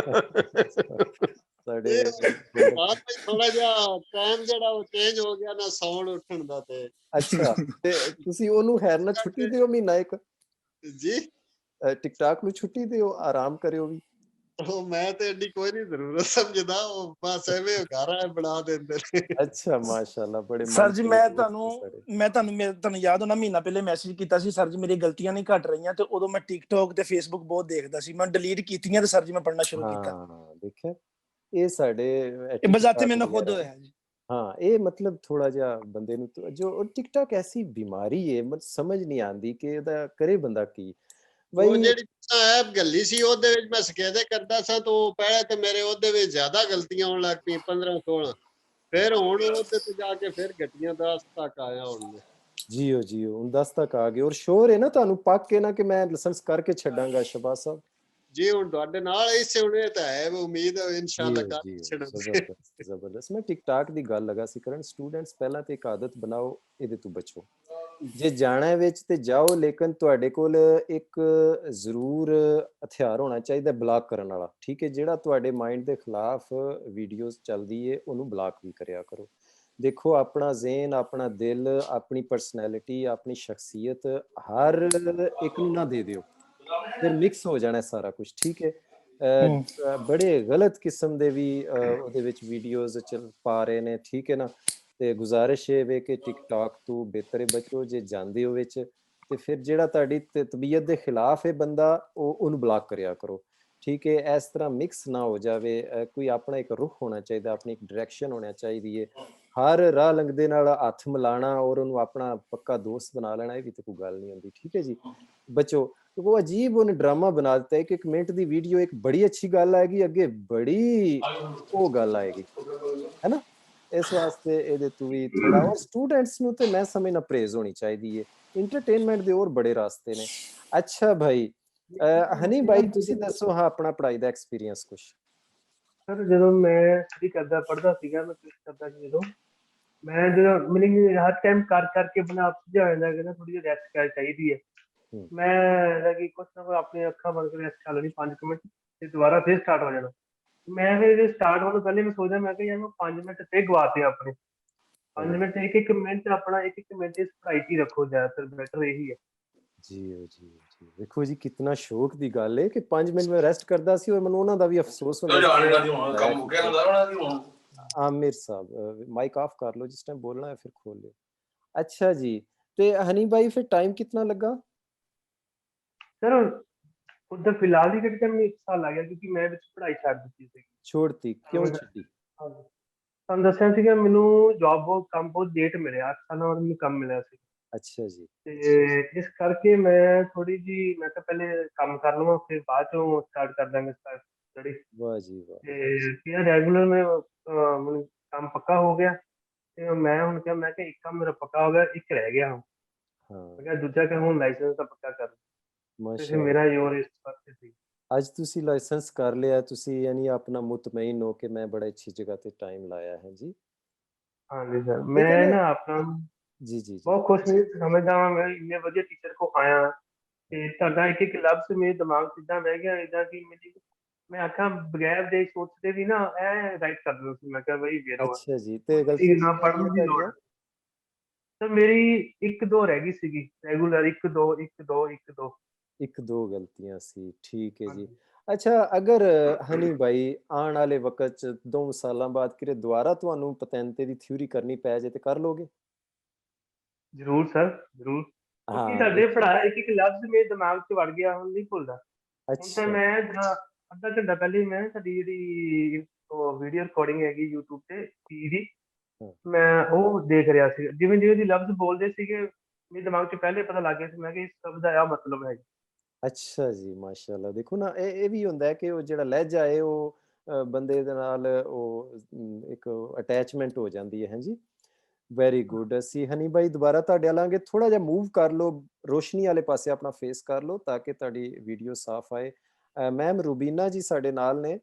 ਸਾਡੇ ਬਾਅਦ ਵਿੱਚ ਥੋੜਾ ਜਿਹਾ ਟਾਈਮ ਜਿਹੜਾ ਉਹ ਚੇਂਜ ਹੋ ਗਿਆ ਨਾ, ਸੌਣ ਉੱਠਣ ਦਾ। ਤੇ ਅੱਛਾ, ਤੇ ਤੁਸੀਂ ਉਹਨੂੰ ਖੈਰ ਨਾ ਛੁੱਟੀ ਦਿਓ ਮਹੀਨਾ ਇੱਕ ਜੀ, ਟਿਕਟਾਕ ਨੂੰ ਛੁੱਟੀ ਦਿਓ, ਆਰਾਮ ਕਰਿਓ ਵੀ। ਉਹ ਮੈਂ ਤੇ ਐਡੀ ਕੋਈ ਨਹੀਂ ਜ਼ਰੂਰਤ ਸਮਝਦਾ, ਉਹ ਬਸ ਐਵੇਂ ਘਰ ਬਣਾ ਦਿੰਦੇ ਨੇ। ਅੱਛਾ ਮਾਸ਼ਾਅੱਲਾ, ਬੜੇ ਸਰ ਜੀ ਮੈਂ ਤੁਹਾਨੂੰ ਯਾਦ ਹੋਣਾ ਮਹੀਨਾ ਪਹਿਲੇ ਮੈਸੇਜ ਕੀਤਾ ਸੀ ਸਰ ਜੀ ਮੇਰੀ ਗਲਤੀਆਂ ਨਹੀਂ ਘਟ ਰਹੀਆਂ, ਤੇ ਉਦੋਂ ਮੈਂ ਟਿਕਟੌਕ ਤੇ ਫੇਸਬੁੱਕ ਬਹੁਤ ਦੇਖਦਾ ਸੀ, ਮੈਂ ਡਿਲੀਟ ਕੀਤੀਆਂ ਤੇ ਸਰ ਜੀ ਮੈਂ ਪੜਨਾ ਸ਼ੁਰੂ ਕੀਤਾ। ਹਾਂ ਦੇਖਿਆ, ਇਹ ਸਾਡੇ ਇਹ ਬਜ਼ਾਤੇ ਮੈਨੂੰ ਖੁਦ ਹੋਇਆ ਜੀ। हाँ, ये मतलब थोड़ा जिहा बंदे ਨੂੰ जो टिकटॉक ऐसी बीमारी है, मतलब समझ नहीं आती कि ਇਹਦਾ ਕਰੇ ਬੰਦਾ ਕੀ। ਉਹ ਜਿਹੜੀ ਐਪ ਗੱਲੀ ਸੀ ਉਹਦੇ ਵਿੱਚ ਮੈਂ ਸਕੇਦੇ ਕਰਦਾ ਸਾਂ, ਤਾਂ ਪਹਿਲੇ ਤੇ ਮੇਰੇ ਉਹਦੇ ਵਿੱਚ ਜ਼ਿਆਦਾ ਗਲਤੀਆਂ ਆਉਣ ਲੱਗ ਪਈਆਂ, 15-16। ਫਿਰ ਹੁਣ ਉਹਦੇ ਤੇ ਜਾ ਕੇ ਫਿਰ ਘਟੀਆਂ 10 ਤੱਕ ਆਇਆ ਹੁਣ ਮੈਂ। ਜੀਓ ਹੁਣ 10 ਤੱਕ ਆ ਗਏ, ਔਰ ਸ਼ੋਰ ਹੈ ਨਾ ਤੁਹਾਨੂੰ ਪੱਕ ਕੇ ਨਾ ਕਿ ਮੈਂ ਲਾਇਸੈਂਸ ਕਰਕੇ ਛੱਡਾਂਗਾ ਸ਼ਹਬਾਜ਼ ਸਾਹਿਬ? ਜੀ ਹੁਣ ਤੁਹਾਡੇ ਨਾਲ ਇਸੇ ਹੁਣੇ ਤਾਂ ਹੈ ਉਮੀਦ ਹੈ ਇਨਸ਼ਾਅੱਲਾ ਕਰ ਛੱਡਾਂਗੇ। ਜ਼ਬਰਦਸਤ। ਮੈਂ ਟਿਕਟਾਕ ਦੀ ਗੱਲ ਲਗਾ ਸੀ ਕਰਨ। ਸਟੂਡੈਂਟਸ ਪਹਿਲਾਂ ਤੇ ਇੱਕ ਆਦਤ ਬਣਾਓ, ਇਹਦੇ ਤੋਂ ਬਚੋ। ਜੇ ਜਾਣਾ ਵਿੱਚ ਤੇ ਜਾਓ, ਲੇਕਿਨ ਤੁਹਾਡੇ ਕੋਲ ਇੱਕ ਜ਼ਰੂਰ ਹਥਿਆਰ ਹੋਣਾ ਚਾਹੀਦਾ ਬਲਾਕ ਕਰਨ ਵਾਲਾ, ਠੀਕ ਹੈ? ਜਿਹੜਾ ਤੁਹਾਡੇ ਮਾਈਂਡ ਦੇ ਖਿਲਾਫ ਵੀਡੀਓਜ਼ ਚੱਲਦੀ ਹੈ ਉਹਨੂੰ ਬਲਾਕ ਵੀ ਕਰਿਆ ਕਰੋ। ਦੇਖੋ, ਆਪਣਾ ਜ਼ੇਨ, ਆਪਣਾ ਦਿਲ, ਆਪਣੀ ਪਰਸਨੈਲਿਟੀ, ਆਪਣੀ ਸ਼ਖਸੀਅਤ ਹਰ ਇੱਕ ਨੂੰ ਨਾ ਦੇ ਦਿਓ, ਫਿਰ ਮਿਕਸ ਹੋ ਜਾਣਾ ਸਾਰਾ ਕੁਝ, ਠੀਕ ਹੈ? ਬੜੇ ਗਲਤ ਕਿਸਮ ਦੇ ਵੀ ਉਹਦੇ ਵਿੱਚ ਵੀਡੀਓਜ਼ ਚੱਲ ਪਾ ਰਹੇ ਨੇ, ਠੀਕ ਹੈ ਨਾ? ਤੇ ਗੁਜ਼ਾਰਿਸ਼ ਇਹ ਵੇ ਕਿ ਟਿਕਟੌਕ ਤੋਂ ਬਿਹਤਰ ਬਚੋ। ਜੇ ਜਾਂਦੇ ਹੋ ਵਿੱਚ ਤੇ ਫਿਰ ਜਿਹੜਾ ਤੁਹਾਡੀ ਤਬੀਅਤ ਦੇ ਖਿਲਾਫ ਹੈ ਬੰਦਾ ਉਹਨੂੰ ਬਲਾਕ ਕਰਿਆ ਕਰੋ। ਠੀਕ ਹੈ, ਇਸ ਤਰ੍ਹਾਂ ਮਿਕਸ ਨਾ ਹੋ ਜਾਵੇ। ਕੋਈ ਆਪਣਾ ਇੱਕ ਰੁਖ ਹੋਣਾ ਚਾਹੀਦਾ, ਆਪਣੀ ਇੱਕ ਡਾਇਰੈਕਸ਼ਨ ਹੋਣਾ ਚਾਹੀਦੀ ਹੈ। ਹਰ ਰਾਹ ਲੰਘਦੇ ਨਾਲ ਹੱਥ ਮਿਲਾਣਾ ਔਰ ਉਹਨੂੰ ਆਪਣਾ ਪੱਕਾ ਦੋਸਤ ਬਣਾ ਲੈਣਾ, ਇਹ ਵੀ ਤਾਂ ਕੋਈ ਗੱਲ ਨਹੀਂ ਹੁੰਦੀ। ਠੀਕ ਹੈ ਜੀ ਬੱਚੋ, वो अजीब ਉਹਨੇ ਡਰਾਮਾ ਬਣਾ ਦਿੱਤਾ। ਇੱਕ ਮਿੰਟ ਦੀ ਵੀਡੀਓ ਇੱਕ ਬੜੀ ਅੱਛੀ ਗੱਲ ਆਏਗੀ, ਅੱਗੇ ਬੜੀ ਉਹ ਗੱਲ ਆਏਗੀ, ਹੈ ਨਾ। ਇਸ ਵਾਸਤੇ ਇਹਦੇ ਤੋਂ ਵੀ ਥੋੜਾ, ਔਰ ਸਟੂਡੈਂਟਸ ਨੂੰ ਤੇ ਮੈਂ ਸਮਝਣਾ ਪ੍ਰੇਜ਼ ਹੋਣੀ ਚਾਹੀਦੀ ਹੈ। ਇੰਟਰਟੇਨਮੈਂਟ ਦੇ ਹੋਰ ਬੜੇ ਰਾਸਤੇ ਨੇ। ਅੱਛਾ ਭਾਈ ਹਨੀ ਭਾਈ, ਤੁਸੀਂ ਦੱਸੋ ਹਾਂ ਆਪਣਾ ਪੜ੍ਹਾਈ ਦਾ ਐਕਸਪੀਰੀਅੰਸ ਕੁਛ। ਸਰ ਜਦੋਂ ਮੈਂ ਸਟੱਡੀ ਕਰਦਾ ਪੜ੍ਹਦਾ ਸੀਗਾ, ਮੈਂ ਕੁਛ ਕਰਦਾ ਸੀ ਜਦੋਂ ਮੈਨੂੰ ਹਰ ਟਾਈਮ ਕਰ ਕਰਕੇ ਆਪਣਾ ਆਪ ਹੋ ਜਾਂਦਾ ਕਿ ਨਾ ਥੋੜੀ ਜਿਹੀ ਰੈਸਟ ਚਾਹੀਦੀ ਹੈ। ਮੈਂ ਇਹਦਾ ਕਿ ਕੁਛ ਨਾ ਕੁਛ ਆਪਣੀ ਅੱਖਾਂ ਬੰਦ ਕੇ ਰੈਸਟ ਕਰ ਲੈਣੀ 5 ਮਿੰਟ ਤੇ ਦੁਬਾਰਾ ਫਿਰ ਸਟਾਰਟ ਹੋ ਜਾਣਾ। ਮੈਂ ਫਿਰ ਸਟਾਰਟ ਹੋਣ ਤੋਂ ਪਹਿਲੇ ਮੈਂ ਸੋਚਦਾ, ਮੈਂ ਕਿਹਾ ਯਾਰ ਮੈਂ 5 ਮਿੰਟ ਤੇ ਗਵਾਤੇ ਆਪਣੇ। 5 ਮਿੰਟ ਇੱਕ ਮਿੰਟ ਆਪਣਾ ਇੱਕ ਮਿੰਟ ਇਸ ਪੜ੍ਹਾਈ 'ਚ ਹੀ ਰੱਖੋ, ਜ਼ਿਆਦਾਤਰ ਬੈਟਰ ਇਹੀ ਹੈ। ਜੀ ਦੇਖੋ ਜੀ, ਕਿਤਨਾ ਸ਼ੌਕ ਦੀ ਗੱਲ ਹੈ ਕਿ 5 ਮਿੰਟ ਮੈਂ ਰੈਸਟ ਕਰਦਾ ਸੀ ਔਰ ਮੈਨੂੰ ਉਹਨਾਂ ਦਾ ਵੀ ਅਫਸੋਸ ਹੁੰਦਾ। आमिर साहब माइक ऑफ कर लो, जिस टाइम बोलना है फिर खोल लो। अच्छा जी, ते हनी भाई फिर टाइम कितना लगा? ਸਰ ਉਧਰ ਫਿਲਹਾਲ ਦੀ ਘੜੀ ਤਾਂ ਮੈਨੂੰ 1 ਸਾਲ ਲੱਗ ਗਿਆ, ਕਿਉਂਕਿ ਮੈਂ ਵਿੱਚ ਪੜ੍ਹਾਈ ਛੱਡ ਦਿੱਤੀ ਸੀ। छोड़ती क्यों छड़ी? ਹਾਂਜੀ, ਤੁਹਾਨੂੰ ਦੱਸਿਆ ਸੀਗਾ ਮੈਨੂੰ ਕੰਮ ਬਹੁਤ ਲੇਟ ਮਿਲਿਆ, 8 ਸਾਲਾਂ ਬਾਅਦ ਮੈਨੂੰ ਕੰਮ ਮਿਲਿਆ ਸੀ। अच्छा जी, ਤੇ ਇਸ ਕਰਕੇ ਮੈਂ ਥੋੜੀ ਜੀ, ਮੈਂ ਕਿਹਾ ਪਹਿਲੇ ਕੰਮ ਕਰ ਲਵਾਂ ਫਿਰ ਬਾਅਦ ਚੋਂ ਸਟਾਰਟ ਕਰ ਦਾਂਗੇ ਸਟੱਡੀ। वाह जी वाह। ਤੇ ਫਿਰ ਰੈਗੂਲਰ ਮੈਂ ਮੈਨੂੰ ਕੰਮ ਪੱਕਾ ਹੋ ਗਿਆ ਤੇ ਮੈਂ ਹੁਣ ਕਿਹਾ, ਮੈਂ ਕਿਹਾ ਇੱਕ ਕੰਮ ਮੇਰਾ ਪੱਕਾ ਹੋ ਗਿਆ, ਇੱਕ ਰਹਿ ਗਿਆ ਹੁਣ। हाँ ਮੈਂ ਕਿਹਾ ਦੂਜਾ ਕੰਮ ਹੁਣ ਲਾਇਸੈਂਸ ਦਾ ਪੱਕਾ ਕਰ, ਤੇ ਫਿਰ माशाअल्लाह। ਮੇਰਾ ਜ਼ੋਰ ਇਸ ਪਾਸੇ ਸੀ। ਅੱਜ ਤੁਸੀਂ ਲਾਇਸੈਂਸ ਕਰ ਲਿਆ, ਤੁਸੀਂ ਯਾਨੀ ਆਪਣਾ ਮੁਤਮਈਨ ਹੋ ਕਿ ਮੈਂ ਬੜਾ ਅੱਛੀ ਜਗ੍ਹਾ ਤੇ ਟਾਈਮ ਲਾਇਆ ਹੈ ਜੀ। ਹਾਂਜੀ ਸਰ, ਲੇਕਿਨ ਮੈਂ ਨਾ ਆਪਣਾ ਜੀ ਬਹੁਤ ਖੁਸ਼ ਸਮਝਦਾ ਹਾਂ, ਮੈਂ ਇੰਨੇ ਵਧੀਆ ਟੀਚਰ ਕੋਲ ਆਇਆ ਤੇ ਤੁਹਾਡਾ ਇੱਕ ਇੱਕ ਲਫ਼ਜ਼ ਮੇਰੇ ਦਿਮਾਗ 'ਚ ਏਦਾਂ ਬਹਿ ਗਿਆ, ਏਦਾਂ ਕਿ ਮੈਂ ਆਖਾਂ ਬਗੈਰ ਦੇ ਸੋਚਦੇ ਵੀ ਨਾ ਇਹ ਰਾਈਟ ਕਰ ਦਿੰਦਾ ਸੀ। ਮੈਂ ਕਿਹਾ ਬਈ ਜ਼ੀਰੋ ਅੱਛਾ ਜੀ, ਤੇ ਹੈ, ਗਲਤੀਆਂ ਨਾ ਕਿੰਨੀਆਂ ਪੜ੍ਹਨ ਹੋਈਆਂ ਦੀ ਲੋੜ ਤੁਹਾਡੀਆਂ? ਹੈ। ਸਰ ਮੇਰੀ 1-2 ਰਹਿ ਗਈ ਸੀਗੀ ਰੈਗੂਲਰ, 1-2 1-2 1-2। ਇੱਕ ਦੋ ਗਲਤੀਆਂ ਸੀ, ਠੀਕ ਹੈ ਜੀ। ਹਾਂਜੀ ਅੱਛਾ, ਅਗਰ ਹਨੀ ਭਾਈ ਆਉਣ ਵਾਲੇ ਵਕਤ 'ਚ 2 ਸਾਲਾਂ ਬਾਅਦ ਕਿਤੇ ਦੁਬਾਰਾ ਤੁਹਾਨੂੰ ਪਤੈਂਤੇ ਦੀ ਥਿਊਰੀ ਕਰਨੀ ਪੈ ਜੇ ਤੇ ਕਰ ਲੋਗੇ? ਜ਼ਰੂਰ ਸਰ, ਜ਼ਰੂਰ, ਕਿਉਂਕਿ ਹਾਂ ਤੁਹਾਡੇ ਪੜ੍ਹਾਇਆ ਇੱਕ ਇੱਕ ਲਫ਼ਜ਼ ਮੇਰੇ ਦਿਮਾਗ 'ਚ ਵੜ ਗਿਆ, ਹੁਣ ਨਹੀਂ ਭੁੱਲਦਾ। ਹੁਣ ਤਾਂ ਅੱਛਾ ਮੈਂ ਅੱਧਾ ਘੰਟਾ ਪਹਿਲੇ ਮੈਂ ਸਾਡੀ ਜਿਹੜੀ ਵੀਡੀਓ ਰਿਕਾਰਡਿੰਗ ਹੈਗੀ YouTube ਤੇ ਦੀ, ਹਾਂ, ਮੈਂ ਉਹ ਦੇਖ ਰਿਹਾ ਸੀ। ਜਿਵੇਂ ਜਿਵੇਂ ਦੀ ਲਫ਼ਜ਼ ਬੋਲਦੇ ਸੀਗੇ ਮੇਰੇ ਦਿਮਾਗ 'ਚ ਪਹਿਲੇ ਪਤਾ ਲੱਗ ਗਿਆ ਸੀ, ਮੈਂ ਕਿਹਾ ਇਸ ਸ਼ਬਦ ਦਾ ਆਹ ਮਤਲਬ ਹੈ। ਅੱਛਾ ਜੀ, ਮਾਸ਼ਾਅੱਲਾ। ਦੇਖੋ ਨਾ, ਇਹ ਵੀ ਹੁੰਦਾ ਹੈ ਕਿ ਉਹ ਜਿਹੜਾ ਲਹਿਜਾ ਹੈ ਉਹ ਬੰਦੇ ਦੇ ਨਾਲ ਉਹ ਇੱਕ ਅਟੈਚਮੈਂਟ ਹੋ ਜਾਂਦੀ ਹੈ ਜੀ। Very good. ਅਸੀਂ ਹਨੀ ਭਾਈ ਦੁਬਾਰਾ ਤੁਹਾਡੇ ਆਲਾਂਗੇ, ਥੋੜਾ ਜਿਹਾ ਮੂਵ ਕਰ ਲਓ, ਰੋਸ਼ਨੀ ਵਾਲੇ ਪਾਸੇ ਆਪਣਾ ਫੇਸ ਕਰ ਲਓ ਤਾਂ ਕਿ ਤੁਹਾਡੀ ਵੀਡੀਓ ਸਾਫ਼ ਆਏ। ਮੈਮ ਰੂਬੀਨਾ ਜੀ ਸਾਡੇ ਨਾਲ ਨੇ।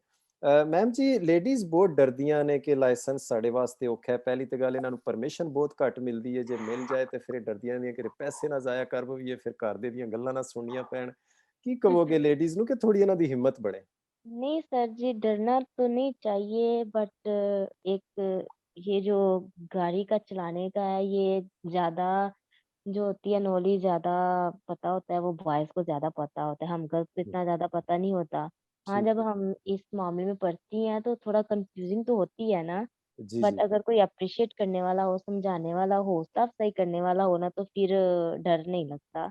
ਮੈਮ ਜੀ, ਲੇਡੀਜ਼ ਬਹੁਤ ਡਰਦੀਆਂ ਨੇ ਕਿ ਲਾਇਸੈਂਸ ਸਾਡੇ ਵਾਸਤੇ ਔਖਾ ਹੈ। ਪਹਿਲੀ ਤਾਂ ਗੱਲ, ਇਹਨਾਂ ਨੂੰ ਪਰਮਿਸ਼ਨ ਬਹੁਤ ਘੱਟ ਮਿਲਦੀ ਹੈ, ਜੇ ਮਿਲ ਜਾਏ ਤੇ ਫਿਰ ਇਹ ਡਰਦੀਆਂ ਨੇ ਕਿ ਪੈਸੇ ਨਾ ਜ਼ਾਇਆ ਕਰ ਪਈਏ, ਫਿਰ ਘਰ ਦੇ ਦੀਆਂ ਗੱਲਾਂ ਨਾ ਸੁਣਨੀਆਂ ਪੈਣ। ਕੀ ਕਹੋਗੇ ਲੇਡੀਜ਼ ਨੂੰ ਕਿ थोड़ी ਇਹਨਾਂ ਦੀ ਹਿੰਮਤ बढ़े? नहीं सर जी, डरना तो नहीं चाहिए, बट एक ये जो गाड़ी का चलाने का है, ये ज्यादा जो होती है नॉलेज ज्यादा पता होता है, वो बॉयज को ज्यादा पता होता है, हम गर्ल्स को इतना ज्यादा पता नहीं होता। हाँ, ठीक जब है। हम इस मामले में पढ़ती हैं तो थोड़ा कंफ्यूजिंग तो होती है ना, जी बट जी जी। अगर कोई अप्रिशिएट करने वाला हो, समझाने वाला हो, हौसला अफजाई करने वाला हो ना, तो फिर डर नहीं लगता।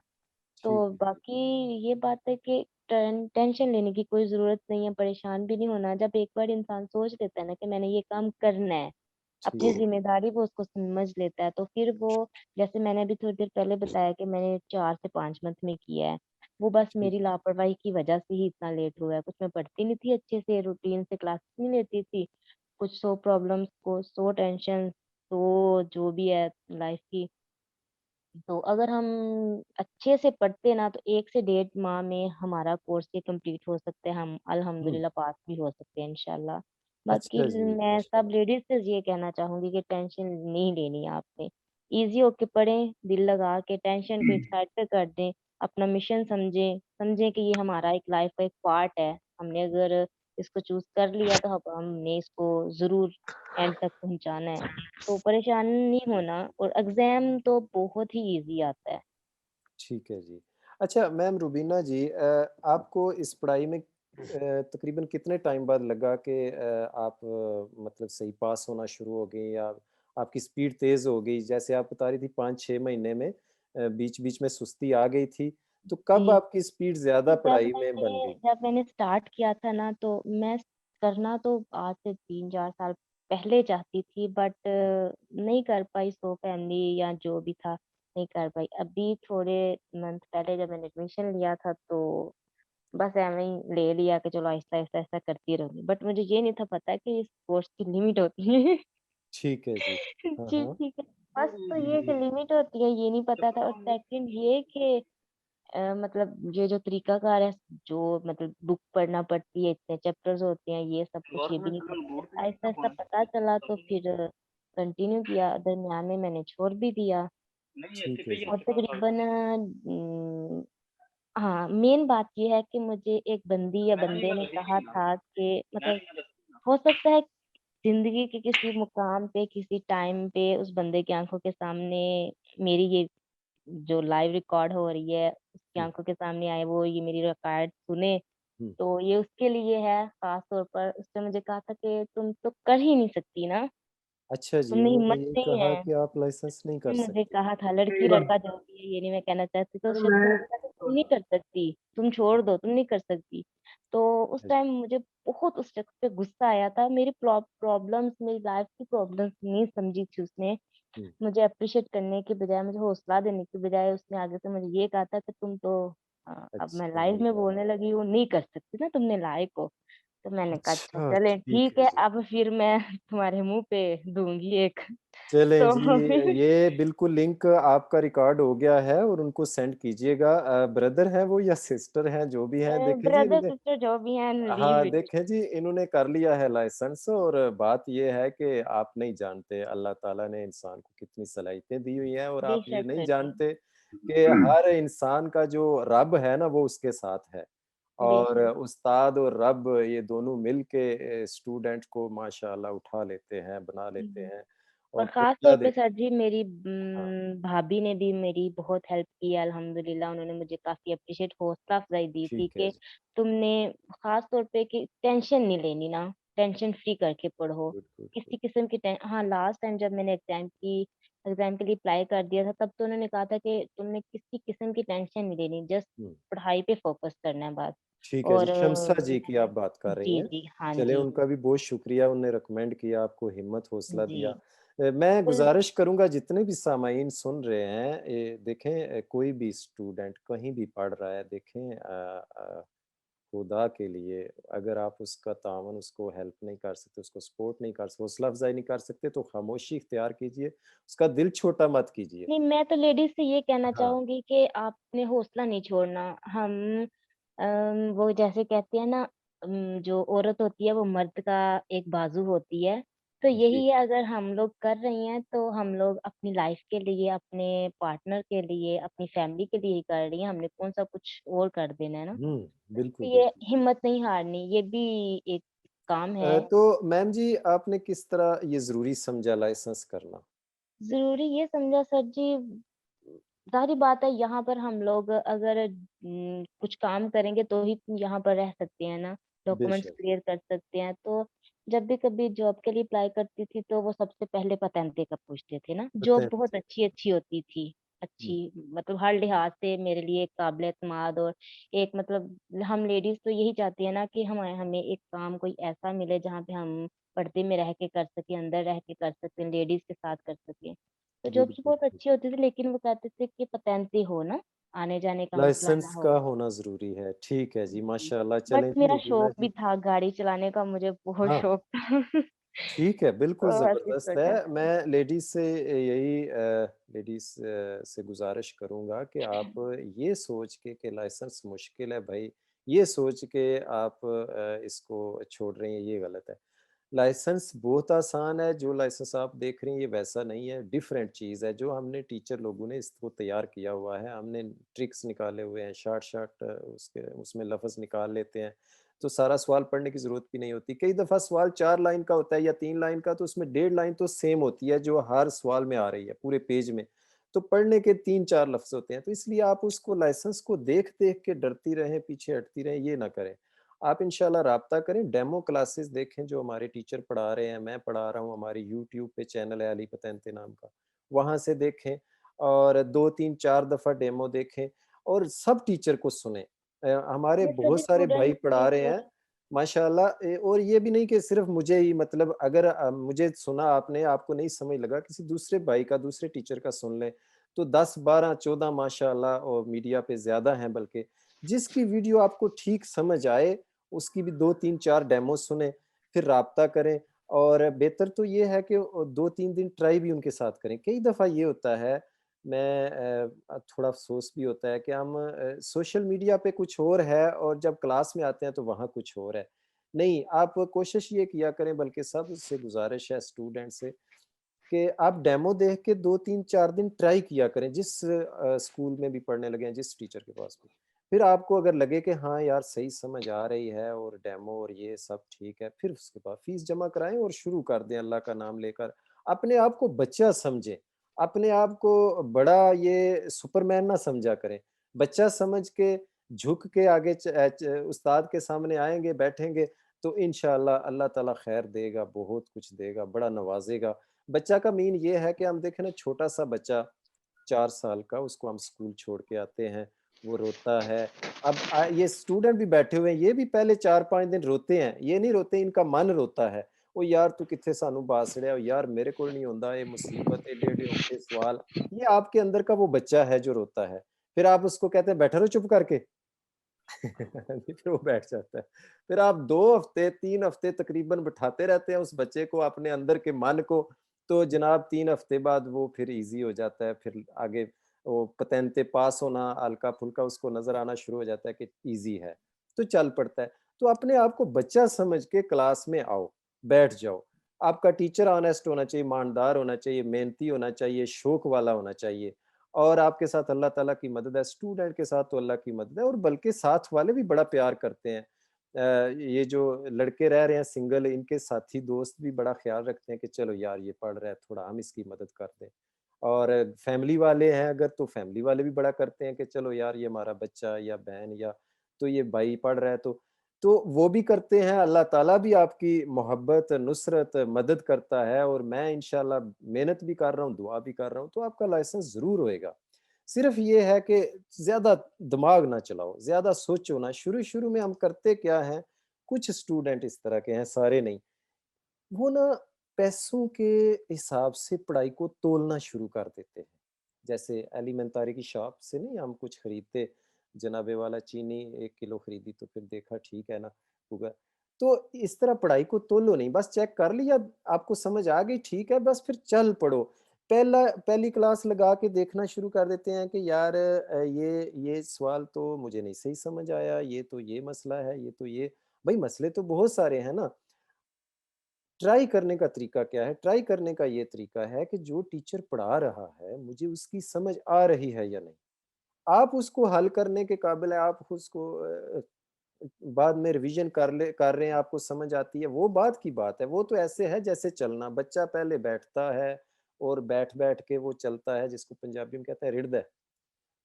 तो ठीक है। बाकी ये बात है कि टेंशन लेने की कोई ज़रूरत नहीं है, परेशान भी नहीं होना। जब एक बार इंसान सोच लेता है ना कि मैंने ये काम करना है, ठीक अपनी है। ज़िम्मेदारी वो उसको समझ लेता है, तो फिर वो, जैसे मैंने अभी थोड़ी देर पहले बताया कि मैंने 4 से 5 मंथ में किया है, वो बस ठीक। मेरी लापरवाही की वजह से ही इतना लेट हुआ है। कुछ मैं पढ़ती नहीं थी अच्छे से, रूटीन से क्लासेस नहीं लेती थी, कुछ 100 प्रॉब्लम्स को 100 टेंशन, तो जो भी है लाइफ की, तो अगर हम अच्छे से पढ़ते ना तो 1 से 1.5 माह में हमारा कोर्स ये कंप्लीट हो सकता है, हम हम्म। अल्हम्दुलिल्लाह पास भी हो सकते हैं इंशाल्लाह। बाकी अच्छा जी, मैं सब माशाल्लाह। लेडीज़ से ये कहना चाहूँगी कि टेंशन नहीं लेनी है आपने। ईज़ी होके पढ़ें, दिल लगा के, टेंशन को एक साइड पे कर दें, अपना मिशन समझें, समझें कि ये हमारा एक लाइफ़ का एक पार्ट है। हमने अगर इसको चूज़ कर लिया तो अब हमने इसको ज़रूर एंड तक पहुँचाना है। तो परेशान नहीं होना, और एग्ज़ाम तो बहुत ही ईज़ी आता है। ठीक है जी। अच्छा मैम रूबीना जी, आपको इस पढ़ाई में तकरीबन कितने टाइम बाद लगा कि आप मतलब सही पास होना शुरू हो गई या आपकी स्पीड तेज़ हो गई? जैसे आप बता रही थी 5-6 महीने में, बीच-बीच में सुस्ती आ गई थी? तो कब जी। आपकी स्पीड ज़्यादा जब पढ़ाई में बन मैंने गई? जब मैंने स्टार्ट किया था ना, तो मैं करना तो आज से 3-4 साल पहले चाहती थी, बट नहीं कर पाई, सो फैमिली या जो भी था, नहीं कर पाई। अभी थोड़े मंथ पहले जब मैंने एडमिशन लिया था, तो बस ऐवें ही ले लिया कि चलो आहिस्ता-आहिस्ता करती रहूँगी। बट मुझे ये नहीं था पता कि इस कोर्स की लिमिट होती है। ठीक है जी। हाँ, जी, हाँ। ठीक है। फर्स्ट तो ये कि लिमिट होती है, ये नहीं पता था, और सेकंड ये कि मतलब ये जो तरीकाकार है, जो मतलब बुक पढ़ना पड़ती है, इतने चैप्टर्स होते हैं, ये सब कुछ ये भी नहीं पता था। आहिस्ता-आहिस्ता पता चला तो फिर कंटिन्यू किया, दरमियान में मैंने छोड़ भी दिया। ठीक है जी। और तकरीबन हाँ, मेन बात ये है कि मुझे एक बंदी या बंदे ने कहा था कि मतलब हो सकता है ज़िंदगी के किसी मुकाम पे, किसी टाइम पे उस बंदे की आँखों के सामने मेरी ये जो लाइव रिकॉर्ड हो रही है, उसकी हुँ, आँखों के सामने आए, वो ये मेरी रिकॉर्ड सुने, हुँ। तो ये उसके लिए है ख़ास तौर पर। उसने मुझे कहा था कि तुम तो कर ही नहीं सकती ना, अच्छा जी, तुम में उन्होंने हिम्मत ये नहीं कहा है। कि आप लाइसेंस नहीं कर उसने मुझे सकते। कहा था लड़की सही बात। लड़का जो भी है ये नहीं मैं कहना चाहती, तो सर उसने मैं कहा था तुम नहीं कर सकती, तुम छोड़ दो, तुम नहीं कर सकती। तो उस अच्छा जी। टाइम मुझे बहुत उस शख्स पे गुस्सा आया था। मेरी प्रॉब्लम्स, मेरी लाइफ की प्रॉब्लम्स नहीं समझी थी उसने। हुँ, मुझे एप्रिशिएट करने के बजाय, मुझे हौसला देने के बजाय उसने आगे से मुझे ये कहा था कि तुम तो अब मैं अच्छा लाइव जी। में बोलने लगी हूँ, नहीं कर सकती ना, तुमने लायक हो। तो मैंने कहा अच्छा अच्छा, चलें ठीक ठीक है है, जी। अब फिर मैं तुम्हारे मुँह पे दूँगी एक। चलें तो जी, ये बिल्कुल लिंक आपका रिकॉर्ड हो गया है और उनको सेंड कीजिएगा। ब्रदर हैं वो या सिस्टर हैं, जो भी हैं, देखें जी ब्रदर इन्होंने सिस्टर जो भी हैं, लीव हाँ, इट। देखें जी इन्होंने कर लिया है लाइसेंस और बात ये है कि आप नहीं जानते अल्लाह ताला ने इंसान को कितनी सलाहियतें दी हुई हैं और आप ये बेशक नहीं सर जी, जानते कि हर इंसान का जो रब है ना, वो उसके साथ है। और बेशक। उस्ताद और रब ये दोनों मिल के स्टूडेंट को माशाअल्लाह उठा लेते हैं, बना लेते हुँ। हैं और और फिर ख़ास क्या तौर पे देख सर जी मेरी हाँ, भाभी ने भी मेरी बहुत हेल्प की है अल्हम्दुलिल्लाह। उन्होंने मुझे काफ़ी एप्रिशिएट हौसला अफ़ज़ाई दी थी ठीक है कि जी, तुमने ख़ास तौर पे कि टेंशन नहीं लेनी ना, टेंशन फ्री करके पढ़ो। Good, good, good. किसी किस्म की हाँ, लास्ट टाइम जब मैंने एग्ज़ाम के लिए अप्लाई कर दिया था, तब तो उन्होंने कहा था कि तुमने किसी किस्म की टेंशन नहीं लेनी, जस्ट हुँ, पढ़ाई पे फ़ोकस करना है बस। ठीक है जी, और शम्सा जी की मैंने आप बात कर रही जी, हैं। जी। हाँ चलिए जी। उनका भी बहुत शुक्रिया, उन्होंने रिकमेंड किया, आपको हिम्मत, हौसला दिया। जी। मैं बिल गुज़ारिश करूँगा जितने भी सामाईन सुन रहे हैं, देखें कोई भी स्टूडेंट कहीं भी पढ़ रहा है, देखें खुदा के लिए अगर आप उसका तावन, उसको हेल्प नहीं कर सकते, उसको सपोर्ट नहीं कर सकते, हौसला अफ़ज़ाई नहीं कर सकते, तो खामोशी इख्तियार कीजिए, उसका दिल छोटा मत कीजिए। नहीं, मैं तो लेडीज़ से ये कहना हाँ, चाहूँगी कि आपने हौसला नहीं छोड़ना। हम वो जैसे कहते हैं ना, जो औरत होती है वो मर्द का एक बाजू होती है। तो जी, यही है, अगर हम लोग कर रही हैं तो हम लोग अपनी लाइफ़ के लिए, अपने पार्टनर के लिए, अपनी फैमिली के लिए ही कर रही हैं। हमने कौन-सा कुछ और कर देना है ना। हुँ, बिल्कुल, इसलिए बिल्कुल। हिम्मत नहीं हारनी, ये भी एक काम है। तो मैम जी आपने किस तरह ये ज़रूरी समझा लाइसेंस करना? ज़रूरी ये समझा सर जी, ज़ाहिर बात है यहाँ पर हम लोग अगर कुछ काम करेंगे तो ही यहाँ पर रह सकते हैं ना, डॉक्यूमेंट्स बेशक, क्लियर कर सकते हैं। तो जब भी कभी जॉब के लिए अप्लाई करती थी तो वो सबसे पहले पतेंते का पूछते थे ना, जॉब पता बहुत है। अच्छी-अच्छी होती थी। हुँ, अच्छी मतलब हर लिहाज से मेरे लिए एक काबिल-एतमाद, और एक मतलब हम लेडीज़ तो यही चाहती है ना कि हमें हमें एक काम कोई ऐसा मिले जहाँ पे हम पर्दे में रह के कर सकें, अंदर रह के कर सकें, लेडीज़ के साथ कर सकें। तो गुड, जॉब्स गुड, बहुत गुड। अच्छी होती थी, लेकिन वो कहते थे कि पतेंती हो ना, आने-जाने का मसला ना लाइसेंस हो। का होना ज़रूरी है। ठीक है जी, जी। माशाअल्लाह। बट चलें जी मेरा रुबीना शौक भी जी था गाड़ी चलाने का, मुझे बहुत हाँ, शौक था। ठीक है, बिल्कुल तो बस इस ज़बरदस्त वजह है। से। मैं लेडीज़ से यही लेडीज़ से गुज़ारिश करूँगा कि आप ये सोच के कि लाइसेंस मुश्किल है भई, ये सोच के आप इसको छोड़ रही हैं, ये गलत है। लाइसेंस बहुत आसान है, जो लाइसेंस आप देख रही हैं ये वैसा नहीं है, डिफरेंट चीज़ है। जो हमने टीचर लोगों ने इसको तैयार किया हुआ है, हमने ट्रिक्स निकाले हुए हैं, शॉर्ट-शॉर्ट उसके उसमें लफ़्ज़ निकाल लेते हैं, तो सारा सवाल पढ़ने की ज़रूरत भी नहीं होती। कई दफ़ा सवाल 4 लाइन का होता है या 3 लाइन का, तो उसमें डेढ़ लाइन तो सेम होती है, जो हर सवाल में आ रही है, पूरे पेज में। तो पढ़ने के 3-4 लफ्ज़ होते हैं, तो इसलिए आप उसको लाइसेंस को देख-देख के डरती रहें, पीछे हटती रहें, ये ना करें। आप इंशाल्लाह राब्ता करें, डेमो क्लासेस देखें जो हमारे टीचर पढ़ा रहे हैं, मैं पढ़ा रहा हूँ, हमारी यूट्यूब पे चैनल है अली पतेंते नाम का, वहाँ से देखें। और 2-3-4 दफ़ा डेमो देखें और सब टीचर को सुनें। हमारे ये बहुत सभी सारे भाई स्टूडेंट्स पढ़ा रहे एक हैं माशाल्लाह और ये भी नहीं कि सिर्फ़ मुझे ही मतलब अगर मुझे सुना आपने, आपको नहीं समझ लगा, किसी दूसरे भाई का, दूसरे टीचर का सुन लें, तो 10, 12, 14 माशाल्लाह और मीडिया पे ज़्यादा हैं बल्कि। जिसकी वीडियो आपको ठीक समझ आए, उसकी भी 2-3-4 डेमो सुनें, फिर राब्ता करें और बेहतर तो ये है कि 2-3 दिन ट्राई भी उनके साथ करें। कई दफ़ा ये होता है, मैं थोड़ा अफ़सोस भी होता है कि हम सोशल मीडिया पे कुछ और है और जब क्लास में आते हैं तो वहाँ कुछ और है। नहीं, आप कोशिश ये किया करें, बल्कि सबसे गुज़ारिश है स्टूडेंट से कि आप डेमो देख के 2-3-4 दिन ट्राई किया करें, जिस स्कूल में भी पढ़ने लगे हैं, जिस टीचर के पास भी। फिर आपको अगर लगे कि हाँ यार सही समझ आ रही है और डेमो और ये सब ठीक है, फिर उसके बाद फीस जमा कराएँ और शुरू कर दें अल्लाह का नाम लेकर। अपने आप को बच्चा समझें, अपने आप को बड़ा ये सुपरमैन ना समझा करें। बच्चा समझ के झुक के आगे उस्ताद के सामने आएँगे, बैठेंगे तो इंशाअल्लाह अल्लाह ताला खैर देगा, बहुत कुछ देगा, बड़ा नवाज़ेगा। बच्चा का मीन ये है कि हम देखें ना, छोटा-सा बच्चा 4 साल का, उसको हम स्कूल छोड़ के आते हैं, वो रोता है। अब ये स्टूडेंट भी बैठे हुए हैं, ये भी पहले 4-5 दिन रोते हैं, ये नहीं रोते, इनका मन रोता है। "ओ यार तू कित्थे सानू बाज छड़िया, ओ यार मेरे कोल नहीं होंदा, ये मुसीबत, एडे-एडे औखे सवाल।" ये आपके अंदर का वो बच्चा है जो रोता है। फिर आप उसको कहते हैं बैठा रहो चुप करके। फिर वो बैठ जाता है। फिर आप 2 हफ्ते, 3 हफ्ते तकरीबन बिठाते रहते हैं उस बच्चे को, अपने अंदर के मन को, तो जनाब 3 हफ्ते बाद वो फिर ईज़ी हो जाता है, फिर आगे वो पतंते पास होना हल्का-फुल्का उसको नज़र आना शुरू हो जाता है कि ईज़ी है, तो चल पड़ता है। तो अपने आप को बच्चा समझ के क्लास में आओ, बैठ जाओ। आपका टीचर ऑनेस्ट होना चाहिए, ईमानदार होना चाहिए, मेहनती होना चाहिए, शौक वाला होना चाहिए। और आपके साथ अल्लाह ताला की मदद है, स्टूडेंट के साथ तो अल्लाह की मदद है और बल्कि साथ वाले भी बड़ा प्यार करते हैं। ये जो लड़के रह रहे हैं सिंगल, इनके साथी दोस्त भी बड़ा ख़्याल रखते हैं कि चलो यार ये पढ़ रहा है, थोड़ा हम इसकी मदद कर दें। और फैमिली वाले हैं अगर, तो फैमिली वाले भी बड़ा करते हैं कि चलो यार ये हमारा बच्चा या बहन या तो ये भाई पढ़ रहा है तो वो भी करते हैं। अल्लाह ताला भी आपकी मोहब्बत, नुसरत, मदद करता है और मैं इंशाल्लाह मेहनत भी कर रहा हूँ, दुआ भी कर रहा हूँ, तो आपका लाइसेंस ज़रूर होएगा। सिर्फ़ ये है कि ज़्यादा दिमाग ना चलाओ, ज़्यादा सोचो ना। शुरू-शुरू में हम करते क्या हैं, कुछ स्टूडेंट इस तरह के हैं, सारे नहीं। वो ना पैसों के हिसाब से पढ़ाई को तोलना शुरू कर देते हैं। जैसे एलिमेंटारी की शॉप से नहीं हम कुछ खरीदते, जनाबे वाला चीनी 1 किलो खरीदी तो फिर देखा ठीक है ना, होगा। तो इस तरह पढ़ाई को तोलो नहीं, बस चेक कर लिया, आपको समझ आ गई ठीक है, बस फिर चल पड़ो। पहली क्लास लगा के देखना शुरू कर देते हैं कि यार ये सवाल तो मुझे नहीं सही समझ आया, ये तो ये मसला है, ये तो ये। भई मसले तो बहुत सारे हैं ना। ट्राई करने का तरीका क्या है? ट्राई करने का ये तरीका है कि जो टीचर पढ़ा रहा है, मुझे उसकी समझ आ रही है या नहीं? आप उसको हल करने के काबिल है, आप उसको बाद में रिवीजन कर रहे हैं, आपको समझ आती है, वो बात की बात है। वो तो ऐसे है जैसे चलना, बच्चा पहले बैठता है और बैठ-बैठ के वो चलता है, जिसको पंजाबी में कहते हैं रिड़दा है।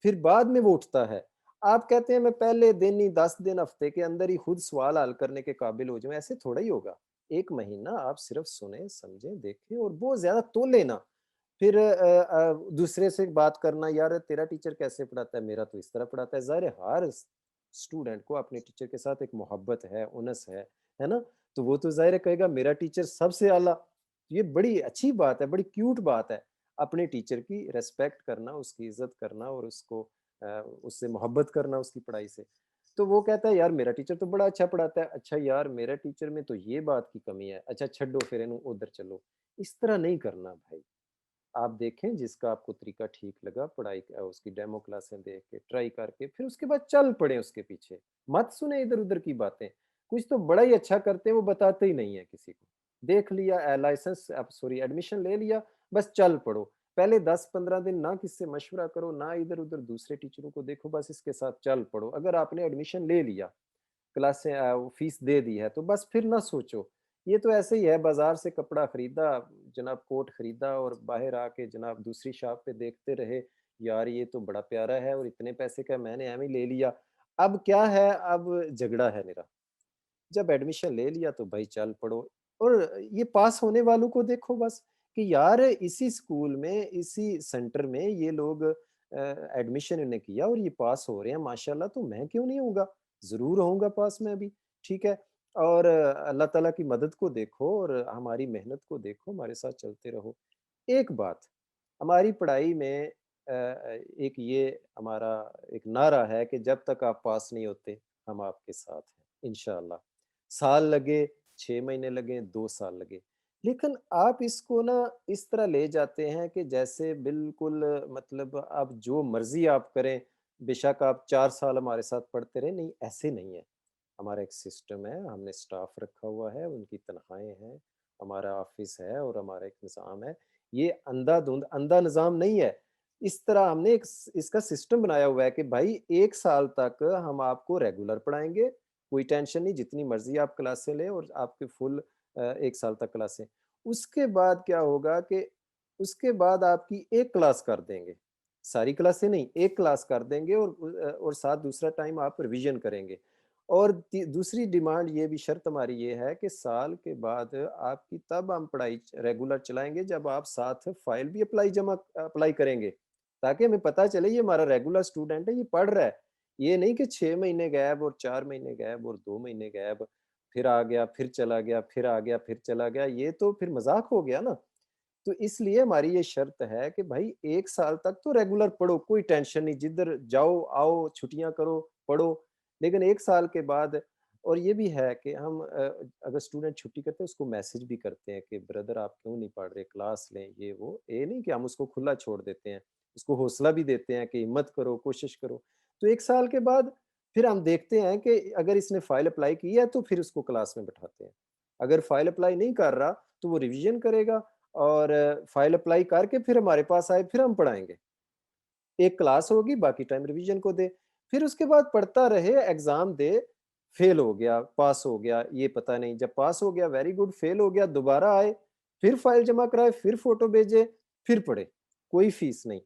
फिर बाद में वो उठता है। आप कहते हैं मैं पहले दिन ही 10 दिन, हफ्ते के अंदर ही खुद सवाल हल करने के काबिल हो जाऊँ, ऐसे थोड़ा ही होगा। 1 महीना आप सिर्फ सुनें, समझें, देखें और बहुत ज़्यादा तोलें ना। फिर दूसरे से बात करना, यार तेरा टीचर कैसे पढ़ाता है? मेरा तो इस तरह पढ़ाता है। ज़ाहिर है हर स्टूडेंट को अपने टीचर के साथ एक मोहब्बत है, उनस है ना? तो वो तो ज़ाहिर है कहेगा मेरा टीचर सबसे आला। ये बड़ी अच्छी बात है, बड़ी क्यूट बात है। अपने टीचर की रिस्पेक्ट करना, उसकी इज़्ज़त करना और उसको उससे मोहब्बत करना उसकी पढ़ाई से। तो वो कहता है यार मेरा टीचर तो बड़ा अच्छा पढ़ाता है। अच्छा यार मेरे टीचर में तो ये बात की कमी है। अच्छा छड्डो फिर इन्हू उधर चलो। इस तरह नहीं करना भाई। आप देखें जिसका आपको तरीका ठीक लगा, पढ़ाई उसकी डेमो क्लासें देख के, ट्राई करके, फिर उसके बाद चल पड़े उसके पीछे। मत सुने इधर-उधर की बातें। कुछ तो बड़ा ही अच्छा करते हैं, वो बताते ही नहीं है किसी को। देख लिया लाइसेंस सॉरी एडमिशन ले लिया, बस चल पड़ो। पहले 10-15 दिन ना किसी से मशवरा करो, ना इधर-उधर दूसरे टीचरों को देखो, बस इसके साथ चल पड़ो। अगर आपने एडमिशन ले लिया, क्लासें वो फीस दे दी है, तो बस फिर ना सोचो। ये तो ऐसे ही है, बाज़ार से कपड़ा खरीदा, जनाब कोट खरीदा और बाहर आके जनाब दूसरी शॉप पे देखते रहे, यार ये तो बड़ा प्यारा है और इतने पैसे का है, मैंने एवें ही ले लिया। अब क्या है, अब झगड़ा है मेरा। जब एडमिशन ले लिया तो भाई चल पड़ो और ये पास होने वालों को देखो बस, कि यार इसी स्कूल में, इसी सेंटर में ये लोग एडमिशन इन्हें किया और ये पास हो रहे हैं माशाल्लाह, तो मैं क्यों नहीं होऊँगा? ज़रूर होऊँगा पास मैं भी, ठीक है? और अल्लाह ताला की मदद को देखो और हमारी मेहनत को देखो, हमारे साथ चलते रहो। एक बात, हमारी पढ़ाई में एक ये हमारा एक नारा है कि जब तक आप पास नहीं होते, हम आपके साथ हैं, इंशाअल्लाह। साल लगे, 6 महीने लगें, 2 साल लगे। लेकिन आप इसको ना इस तरह ले जाते हैं कि जैसे बिल्कुल मतलब आप जो मर्ज़ी आप करें, बेशक आप 4 साल हमारे साथ पढ़ते रहें, नहीं ऐसे नहीं है। हमारा एक सिस्टम है, हमने स्टाफ रखा हुआ है, उनकी तनख्वाहें हैं, हमारा ऑफ़िस है और हमारा एक निज़ाम है। ये अंधाधुंध अंधा निज़ाम नहीं है। इस तरह हमने एक स इसका सिस्टम बनाया हुआ है कि भाई 1 साल तक हम आपको रेगुलर पढ़ाएँगे, कोई टेंशन नहीं, जितनी मर्ज़ी आप क्लासें लें और आपके फुल 1 साल तक क्लासें। उसके बाद क्या होगा कि उसके बाद आपकी 1 क्लास कर देंगे। सारी क्लासें नहीं, 1 क्लास कर देंगे और साथ दूसरा टाइम आप रिवीज़न करेंगे। और ती दूसरी डिमांड ये भी शर्त हमारी ये है कि साल के बाद आपकी तब हम पढ़ाई रेगुलर चलाएँगे जब आप साथ फ़ाइल भी अप्लाई करेंगे, ताकि हमें पता चले ये हमारा रेगुलर स्टूडेंट है, ये पढ़ रहा है। ये नहीं कि 6 महीने गैप और 4 महीने गैप और 2 महीने गैप, फिर आ गया, फिर चला गया, फिर आ गया, फिर चला गया, ये तो फिर मज़ाक हो गया ना। तो इसलिए हमारी ये शर्त है कि भाई 1 साल तक तो रेगुलर पढ़ो, कोई टेंशन नहीं, जिधर जाओ, आओ, छुट्टियाँ करो, पढ़ो। लेकिन 1 साल के बाद और ये भी है कि हम अगर स्टूडेंट छुट्टी करते हैं उसको मैसेज भी करते हैं कि ब्रदर आप क्यों नहीं पढ़ रहे, क्लास लें, ये वो। ये नहीं कि हम उसको खुला छोड़ देते हैं, उसको हौसला भी देते हैं कि हिम्मत करो, कोशिश करो। तो 1 साल के बाद फिर हम देखते हैं कि अगर इसने फाइल अप्लाई की है तो फिर उसको क्लास में बिठाते हैं। अगर फाइल अप्लाई नहीं कर रहा तो वो रिवीजन करेगा और फाइल अप्लाई करके फिर हमारे पास आए, फिर हम पढ़ाएँगे। एक क्लास होगी, बाकी टाइम रिवीजन को दे। फिर उसके बाद पढ़ता रहे, एग्ज़ाम दे, फेल हो गया, पास हो गया, ये पता नहीं। जब पास हो गया वेरी गुड, फेल हो गया दोबारा आए, फिर फाइल जमा कराए, फिर फ़ोटो भेजे, फिर पढ़े, कोई फ़ीस नहीं।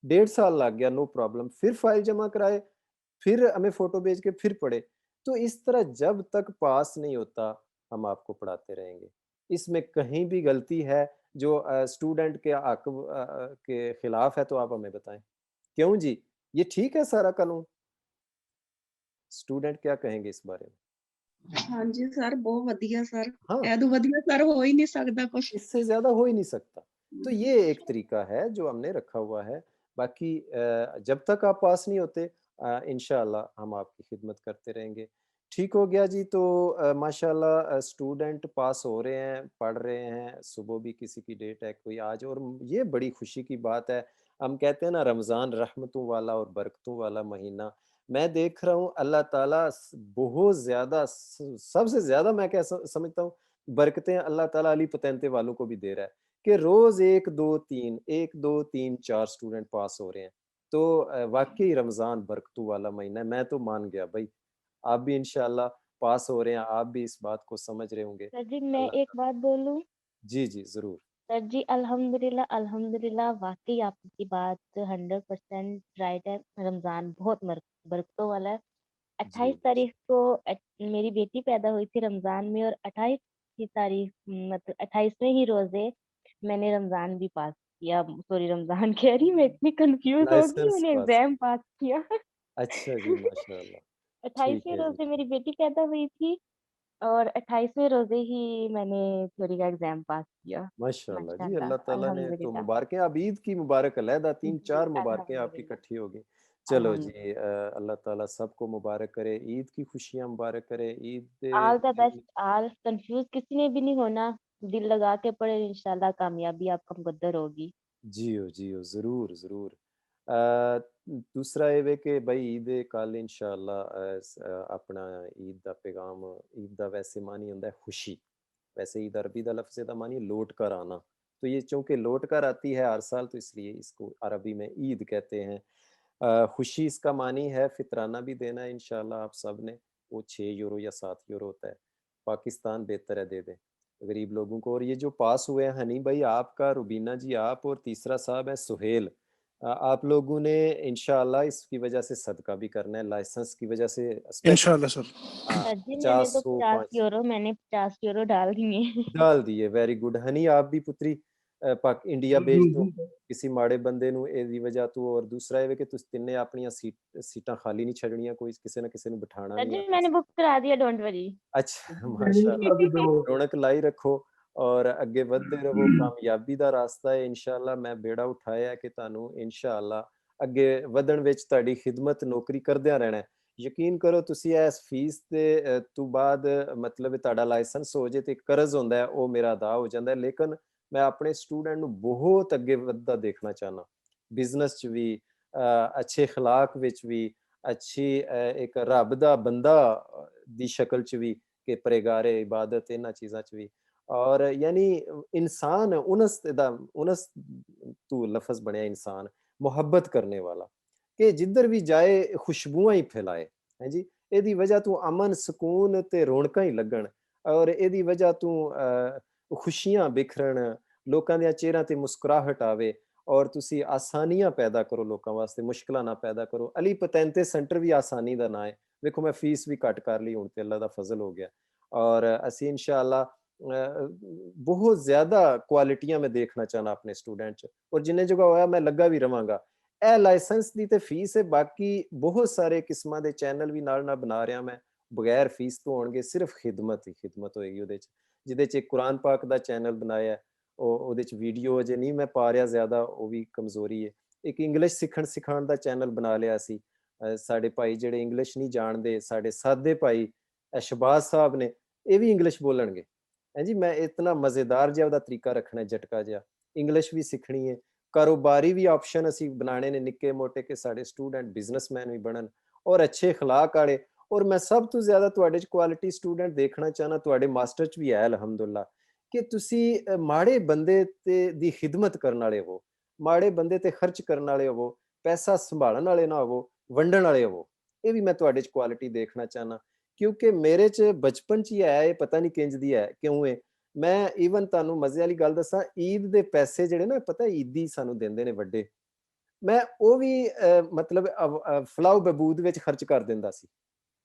1.5 साल लग गया, नो प्रॉब्लम, फिर फाइल जमा कराए, फिर हमें फ़ोटो भेज के फिर पढ़े। तो इस तरह जब तक पास नहीं होता, हम आपको पढ़ाते रहेंगे। इसमें कहीं भी गलती है जो स्टूडेंट के के खिलाफ है तो आप हमें बताएँ? क्यों जी? ये ठीक है सारा कानून? स्टूडेंट क्या कहेंगे इस बारे में? ਹਾਂਜੀ ਸਰ ਬਹੁਤ ਵਧੀਆ ਸਰ हाँ, ਐਦੋਂ ਵਧੀਆ ਸਰ ਹੋ ਹੀ ਨਹੀਂ ਸਕਦਾ ਕੁਛ इससे ज़्यादा हो ही नहीं सकता। तो ये एक तरीका है जो हमने रखा हुआ है। बाकी जब तक आप पास नहीं होते इंशाअल्लाह हम आपकी खिदमत करते रहेंगे। ठीक हो गया जी तो माशाअल्लाह स्टूडेंट पास हो रहे हैं, पढ़ रहे हैं, सुबह भी किसी की डेट है कोई आज और ये बड़ी खुशी की बात है। हम कहते हैं ना रमज़ान रहमतों वाला और बरकतों वाला महीना। मैं देख रहा हूँ अल्लाह ताला बहुत ज़्यादा सबसे ज़्यादा मैं क्या समझता हूँ बरकतें अल्लाह ताला अली पतैनते वालों को भी दे रहा है कि रोज 1 2 3 4 स्टूडेंट पास हो रहे हैं। तो वाकई रमजान बरकतों वाला महीना है। मैं तो मान गया भाई। आप भी इंशाल्लाह पास हो रहे हैं, आप भी इस बात को समझ रहे होंगे। सर जी मैं अल्लाह एक बात बोलूं? जी, जी, ज़रूर। सर जी अल्हम्दुलिल्लाह अल्हम्दुलिल्लाह वाकई आपकी बात 100% राइट है। रमजान बहुत बरकतों वाला है। जी, 28 तारीख को मेरी बेटी पैदा हुई थी रमजान में और 28 की तारीख मतलब 28वें ही रोजे मैंने रमजान भी पास किया। सॉरी रमजान कह रही मैं इतनी कंफ्यूज हो गई लाइसेंस मैंने पास। एग्जाम पास किया। अच्छा जी, माशाल्लाह। ठीक 28वें है जी। रोजे मेरी बेटी पैदा हुई थी और 28वें रोजे ही मैंने थ्योरी का एग्जाम पास किया। माशाल्लाह जी, माशाल्लाह अल्लाह ताला ने तो अल्हम्दुलिल्लाह। मुबारकें अब ईद की मुबारक अलहदा जी 3-4 मुबारकें आपकी अल्हम्दुलिल्लाह इकट्ठी हो गई। चलो जी अल्हम्दुलिल्लाह। अल्लाह ताला सबको मुबारक करे, ईद की खुशियाँ मुबारक करे, all the best. Eid all confuse किसी ने भी नहीं होना। दिल लगा के पढ़े इंशाल्लाह कामयाबी आपका मुकद्दर होगी। जियो, जियो, ज़रूर, ज़रूर। अ, दूसरा ਇਹ ਵੇ ਕਿ ਬਈ ਈਦ ਕੱਲ੍ਹ इंशाअल्लाह ਆਪਣਾ ईद ਦਾ पैगाम ईद ਦਾ वैसे मानी ਹੁੰਦਾ है खुशी। वैसे ईद अरबी ਦਾ लफ्ज़ ਦਾ मानी लौट कर आना। तो ये चूँकि लौट कर आती है हर साल तो इसलिए इसको अरबी में ईद कहते हैं। खुशी इसका मानी है फ़ितराना भी देना है इंशाअल्लाह आप सब ने। वो 6 यूरो या 7 यूरो होता है। पाकिस्तान बेहतर है दे दें गरीब लोगों को। और ये जो पास हुए हैं हनी भाई आपका, रुबीना जी आप और तीसरा साहब है सुहेल। आप लोगों ने इंशाअल्लाह इसकी वजह से सदका भी करना है, लाइसेंस की वजह से स्पेशल इंशाल्लाह सर। हाँ, सर जी 50, 100, 5 मैंने 50 यूरो डाल दिए। डाल दिए, वेरी गुड। हनी आप भी पुत्री ਇੰਡੀਆ ਭੇਜ ਦੋ ਕਿਸੇ ਮਾੜੇ ਬੰਦੇ ਨੂੰ ਇਹਦੀ ਵਜ੍ਹਾ ਤੋਂ। ਔਰ ਦੂਸਰਾ ਇਹ ਕਿ ਤੁਸੀਂ ਤਿੰਨੇ ਆਪਣੀਆਂ ਸੀਟਾਂ ਖਾਲੀ ਨਹੀਂ ਛੱਡਣੀਆਂ, ਕੋਈ ਕਿਸੇ ਨਾ ਕਿਸੇ ਨੂੰ ਬਿਠਾਣਾ सर नहीं जी है। मैंने बुक करा दिया, डोंट वरी। अच्छा माशाल्लाह, रौनक लाई रखो और ਅੱਗੇ ਵਧਦੇ ਰਹੋ। ਕਾਮਯਾਬੀ ਦਾ ਰਾਸਤਾ ਹੈ ਇਨਸ਼ਾਅੱਲਾ। ਮੈਂ ਬੇੜਾ ਉਠਾਇਆ ਕਿ ਤੁਹਾਨੂੰ ਇਨਸ਼ਾਅੱਲਾ ਅੱਗੇ ਵਧਣ ਵਿੱਚ ਤੁਹਾਡੀ ਖਿਦਮਤ ਨੌਕਰੀ ਕਰਦਿਆਂ ਰਹਿਣਾ। ਯਕੀਨ ਕਰੋ ਤੁਸੀਂ ਇਸ ਫੀਸ ਦੇ ਤੋਂ ਬਾਅਦ ਮਤਲਬ ਤੁਹਾਡਾ ਲਾਇਸੈਂਸ ਹੋ ਜੇ ਤੇ ਕਰਜ਼ ਹੁੰਦਾ ਹੈ ਉਹ ਮੇਰਾ ਅਦਾ ਹੋ ਜਾਂਦਾ ਹੈ। ਲੇਕਿਨ ਮੈਂ ਆਪਣੇ ਸਟੂਡੈਂਟ ਨੂੰ ਬਹੁਤ ਅੱਗੇ ਵਧਦਾ ਦੇਖਣਾ ਚਾਹਨਾ, ਬਿਜ਼ਨਸ 'ਚ ਵੀ, ਅੱਛੇ ਅਖਲਾਕ ਵਿੱਚ ਵੀ, ਅੱਛੀ ਇੱਕ ਰੱਬ ਦਾ ਬੰਦਾ ਦੀ ਸ਼ਕਲ 'ਚ ਵੀ ਕਿ ਪਰਹੇਜ਼ਾਰੇ ਇਬਾਦਤ ਇਹਨਾਂ ਚੀਜ਼ਾਂ 'ਚ ਵੀ। ਔਰ ਯਾਨੀ ਇਨਸਾਨ ਉਨਸ ਤੋਂ ਲਫ਼ਜ਼ ਬਣਿਆ ਇਨਸਾਨ, ਮੁਹੱਬਤ ਕਰਨੇ ਵਾਲਾ ਕਿ ਜਿੱਧਰ ਵੀ ਜਾਏ ਖੁਸ਼ਬੂਆਂ ਹੀ ਫੈਲਾਏ ਹੈ ਜੀ। ਇਹਦੀ ਵਜ੍ਹਾ ਤੋਂ ਅਮਨ ਸਕੂਨ ਤੇ ਰੌਣਕਾਂ ਹੀ ਲੱਗਣ ਔਰ ਇਹਦੀ ਵਜ੍ਹਾ ਤੋਂ ਖੁਸ਼ੀਆਂ ਬਿਖਰਨ, ਲੋਕਾਂ ਦੇ ਚਿਹਰਿਆਂ ਤੇ ਮੁਸਕਰਾਹਟ ਆਵੇ ਔਰ ਤੁਸੀਂ ਆਸਾਨੀਆਂ ਪੈਦਾ ਕਰੋ ਲੋਕਾਂ ਵਾਸਤੇ, ਮੁਸ਼ਕਲਾਂ ਨਾ ਪੈਦਾ ਕਰੋ। ਅਲੀ ਪਤੈਂਤੇ ਸੈਂਟਰ ਵੀ ਆਸਾਨੀ ਦਾ ਨਾਂ ਹੈ। ਵੇਖੋ ਮੈਂ ਫੀਸ ਵੀ ਘੱਟ ਕਰ ਲਈ ਹੁਣ ਤੇ ਅੱਲਾ ਦਾ ਫਜ਼ਲ ਹੋ ਗਿਆ ਔਰ ਅਸੀਂ ਇਨਸ਼ਾਅੱਲਾ ਬਹੁਤ ਜ਼ਿਆਦਾ ਕੁਆਲਿਟੀਆਂ ਮੈਂ ਦੇਖਣਾ ਚਾਹਨਾ ਆਪਣੇ ਸਟੂਡੈਂਟ 'ਚ ਔਰ ਜਿੰਨੇ ਜਗ੍ਹਾ ਹੋਇਆ ਮੈਂ ਲੱਗਾ ਵੀ ਰਵਾਂਗਾ। ਇਹ ਲਾਇਸੈਂਸ ਦੀ ਤੇ ਫੀਸ ਹੈ, ਬਾਕੀ ਬਹੁਤ ਸਾਰੇ ਕਿਸਮਾਂ ਦੇ ਚੈਨਲ ਵੀ ਨਾਲ ਬਣਾ ਰਿਹਾ ਮੈਂ, ਬਗੈਰ ਫੀਸ ਤੋਂ ਹੋਣਗੇ। ਸਿਰਫ ਖਿਦਮਤ ਹੀ ਖਿਦਮਤ ਹੋਏਗੀ ਉਹਦੇ 'ਚ, ਜਿਹਦੇ 'ਚ ਕੁਰਾਨ ਪਾਕ ਦਾ ਚੈਨਲ ਬਣਾਇਆ, ਉਹਦੇ 'ਚ ਵੀਡੀਓ ਅਜੇ ਨਹੀਂ ਮੈਂ ਪਾ ਰਿਹਾ ਜ਼ਿਆਦਾ, ਉਹ ਵੀ ਕਮਜ਼ੋਰੀ ਹੈ। ਇੱਕ ਇੰਗਲਿਸ਼ ਸਿਖਾਉਣ ਦਾ ਚੈਨਲ ਬਣਾ ਲਿਆ ਸੀ। ਸਾਡੇ ਭਾਈ ਜਿਹੜੇ ਇੰਗਲਿਸ਼ ਨਹੀਂ ਜਾਣਦੇ, ਸਾਡੇ ਸਾਦੇ ਭਾਈ ਸ਼ਹਬਾਜ਼ ਸਾਹਿਬ ਨੇ, ਇਹ ਵੀ ਇੰਗਲਿਸ਼ ਬੋਲਣਗੇ ਹੈ ਜੀ। ਮੈਂ ਇਤਨਾ ਮਜ਼ੇਦਾਰ ਜਿਹਾ ਉਹਦਾ ਤਰੀਕਾ ਰੱਖਣਾ, ਝਟਕਾ ਜਿਹਾ। ਇੰਗਲਿਸ਼ ਵੀ ਸਿੱਖਣੀ ਹੈ, ਕਾਰੋਬਾਰੀ ਵੀ ਆਪਸ਼ਨ ਅਸੀਂ ਬਣਾਣੇ ਨੇ ਨਿੱਕੇ ਮੋਟੇ ਕਿ ਸਾਡੇ ਸਟੂਡੈਂਟ ਬਿਜ਼ਨਸਮੈਨ ਵੀ ਬਣਨ ਔਰ ਅੱਛੇ ਅਖਲਾਕ ਵਾਲੇ। ਔਰ ਮੈਂ ਸਭ ਤੋਂ ਜ਼ਿਆਦਾ ਤੁਹਾਡੇ 'ਚ ਕੁਆਲਿਟੀ ਸਟੂਡੈਂਟ ਦੇਖਣਾ ਚਾਹਨਾ, ਤੁਹਾਡੇ ਮਾਸਟਰ 'ਚ ਵੀ ਹੈ ਅਲਹਮਦੁਲਿਲਾ, ਕਿ ਤੁਸੀਂ ਮਾੜੇ ਬੰਦੇ ਦੀ ਖਿਦਮਤ ਕਰਨ ਵਾਲੇ ਹੋ, ਮਾੜੇ ਬੰਦੇ ਤੇ ਖਰਚ ਕਰਨ ਵਾਲੇ ਹੋਵੋ, ਪੈਸਾ ਸੰਭਾਲਣ ਵਾਲੇ ਨਾ ਹੋਵੋ, ਵੰਡਣ ਵਾਲੇ ਹੋਵੋ। ਇਹ ਵੀ ਮੈਂ ਤੁਹਾਡੇ 'ਚ ਕੁਆਲਿਟੀ ਦੇਖਣਾ ਚਾਹਨਾ ਕਿਉਂਕਿ ਮੇਰੇ 'ਚ ਬਚਪਨ 'ਚ ਹੀ ਹੈ, ਇਹ ਪਤਾ ਨਹੀਂ ਕਿੰਜ ਦੀ ਹੈ ਕਿਉਂ ਹੈ। ਮੈਂ ਈਵਨ ਤੁਹਾਨੂੰ ਮਜ਼ੇ ਵਾਲੀ ਗੱਲ ਦੱਸਾਂ, ਈਦ ਦੇ ਪੈਸੇ ਜਿਹੜੇ ਨਾ ਪਤਾ ਈਦੀ ਸਾਨੂੰ ਦਿੰਦੇ ਨੇ ਵੱਡੇ, ਮੈਂ ਉਹ ਵੀ ਮਤਲਬ ਫਲਾਹ ਬਹਬੂਦ ਵਿੱਚ ਖਰਚ ਕਰ ਦਿੰਦਾ ਸੀ।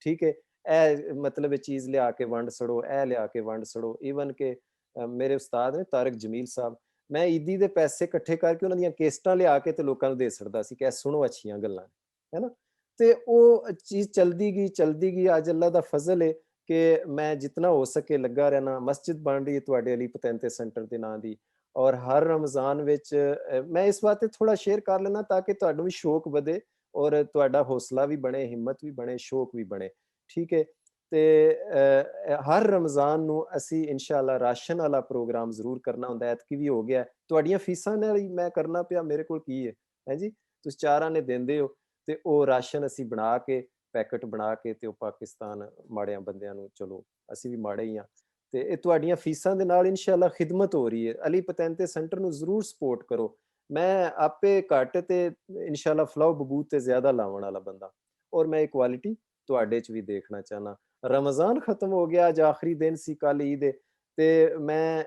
ਠੀਕ ਹੈ, ਇਹ ਮਤਲਬ ਚੀਜ਼ ਲਿਆ ਕੇ ਵੰਡ ਛੜੋ, ਇਹ ਲਿਆ ਕੇ ਵੰਡ ਛੜੋ। ਈਵਨ ਕਿ ਮੇਰੇ ਉਸਤਾਦ ਨੇ ਤਾਰਿਕ ਜਮੀਲ ਸਾਹਿਬ, ਮੈਂ ਈਦੀ ਦੇ ਪੈਸੇ ਇਕੱਠੇ ਕਰਕੇ ਉਹਨਾਂ ਦੀਆਂ ਕੇਸਟਾਂ ਲਿਆ ਕੇ ਤੇ ਲੋਕਾਂ ਨੂੰ ਦੇ ਛੱਡਦਾ ਸੀ ਕਿ ਸੁਣੋ ਅੱਛੀਆਂ ਗੱਲਾਂ ਹੈ ਨਾ। ਤੇ ਉਹ ਚੀਜ਼ ਚਲਦੀ ਗਈ। ਅੱਜ ਅੱਲਾ ਦਾ ਫਜ਼ਲ ਹੈ ਕਿ ਮੈਂ ਜਿਤਨਾ ਹੋ ਸਕੇ ਲੱਗਾ ਰਹਿਣਾ। ਮਸਜਿਦ ਬਣ ਰਹੀ ਹੈ ਤੁਹਾਡੇ ਅਲੀ ਪਤੈਂਤੇ ਸੈਂਟਰ ਦੇ ਨਾਂ ਦੀ ਔਰ ਹਰ ਰਮਜ਼ਾਨ ਵਿੱਚ ਮੈਂ ਇਸ ਵਾਸਤੇ ਥੋੜਾ ਸ਼ੇਅਰ ਕਰ ਲੈਣਾ ਤਾਂ ਕਿ ਤੁਹਾਨੂੰ ਵੀ ਸ਼ੌਕ ਵਧੇ ਔਰ ਤੁਹਾਡਾ ਹੌਸਲਾ ਵੀ ਬਣੇ, ਹਿੰਮਤ ਵੀ ਬਣੇ, ਸ਼ੌਕ ਵੀ ਬਣੇ। ਠੀਕ ਹੈ, ਤੇ ਹਰ ਰਮਜ਼ਾਨ ਨੂੰ ਅਸੀਂ ਇਨਸ਼ਾਅੱਲਾ ਰਾਸ਼ਨ ਵਾਲਾ ਪ੍ਰੋਗਰਾਮ ਜ਼ਰੂਰ ਕਰਨਾ ਹੁੰਦਾ। ਐਤਕੀ ਵੀ ਹੋ ਗਿਆ, ਤੁਹਾਡੀਆਂ ਫੀਸਾਂ ਨਾਲ ਹੀ ਮੈਂ ਕਰਨਾ ਪਿਆ, ਮੇਰੇ ਕੋਲ ਕੀ ਹੈ ਜੀ। ਤੁਸੀਂ ਚਾਰਾਂ ਨੇ ਦਿੰਦੇ ਹੋ ਤੇ ਉਹ ਰਾਸ਼ਨ ਅਸੀਂ ਬਣਾ ਕੇ ਪੈਕਟ ਬਣਾ ਕੇ ਤੇ ਉਹ ਪਾਕਿਸਤਾਨ ਮਾੜਿਆਂ ਬੰਦਿਆਂ ਨੂੰ, ਚਲੋ ਅਸੀਂ ਵੀ ਮਾੜੇ ਹੀ ਆ, ਤੇ ਇਹ ਤੁਹਾਡੀਆਂ ਫੀਸਾਂ ਦੇ ਨਾਲ ਇਨਸ਼ਾਅੱਲਾ ਖਿਦਮਤ ਹੋ ਰਹੀ ਹੈ। ਅਲੀ ਪਤੈਂਤੇ ਸੈਂਟਰ ਨੂੰ ਜ਼ਰੂਰ ਸਪੋਰਟ ਕਰੋ। ਮੈਂ ਆਪੇ ਘੱਟ ਤੇ ਇਨਸ਼ਾਅੱਲਾ ਫਲਾਹ ਬਬੂਤ ਤੇ ਜ਼ਿਆਦਾ ਲਾਉਣ ਵਾਲਾ ਬੰਦਾ ਔਰ ਮੈਂ ਇਹ ਕੁਆਲਿਟੀ ਤੁਹਾਡੇ 'ਚ ਵੀ ਦੇਖਣਾ ਚਾਹਨਾ। ਰਮਜ਼ਾਨ ਖਤਮ ਹੋ ਗਿਆ, ਅੱਜ ਆਖਰੀ ਦਿਨ ਸੀ, ਕੱਲ ਈਦ ਤੇ ਮੈਂ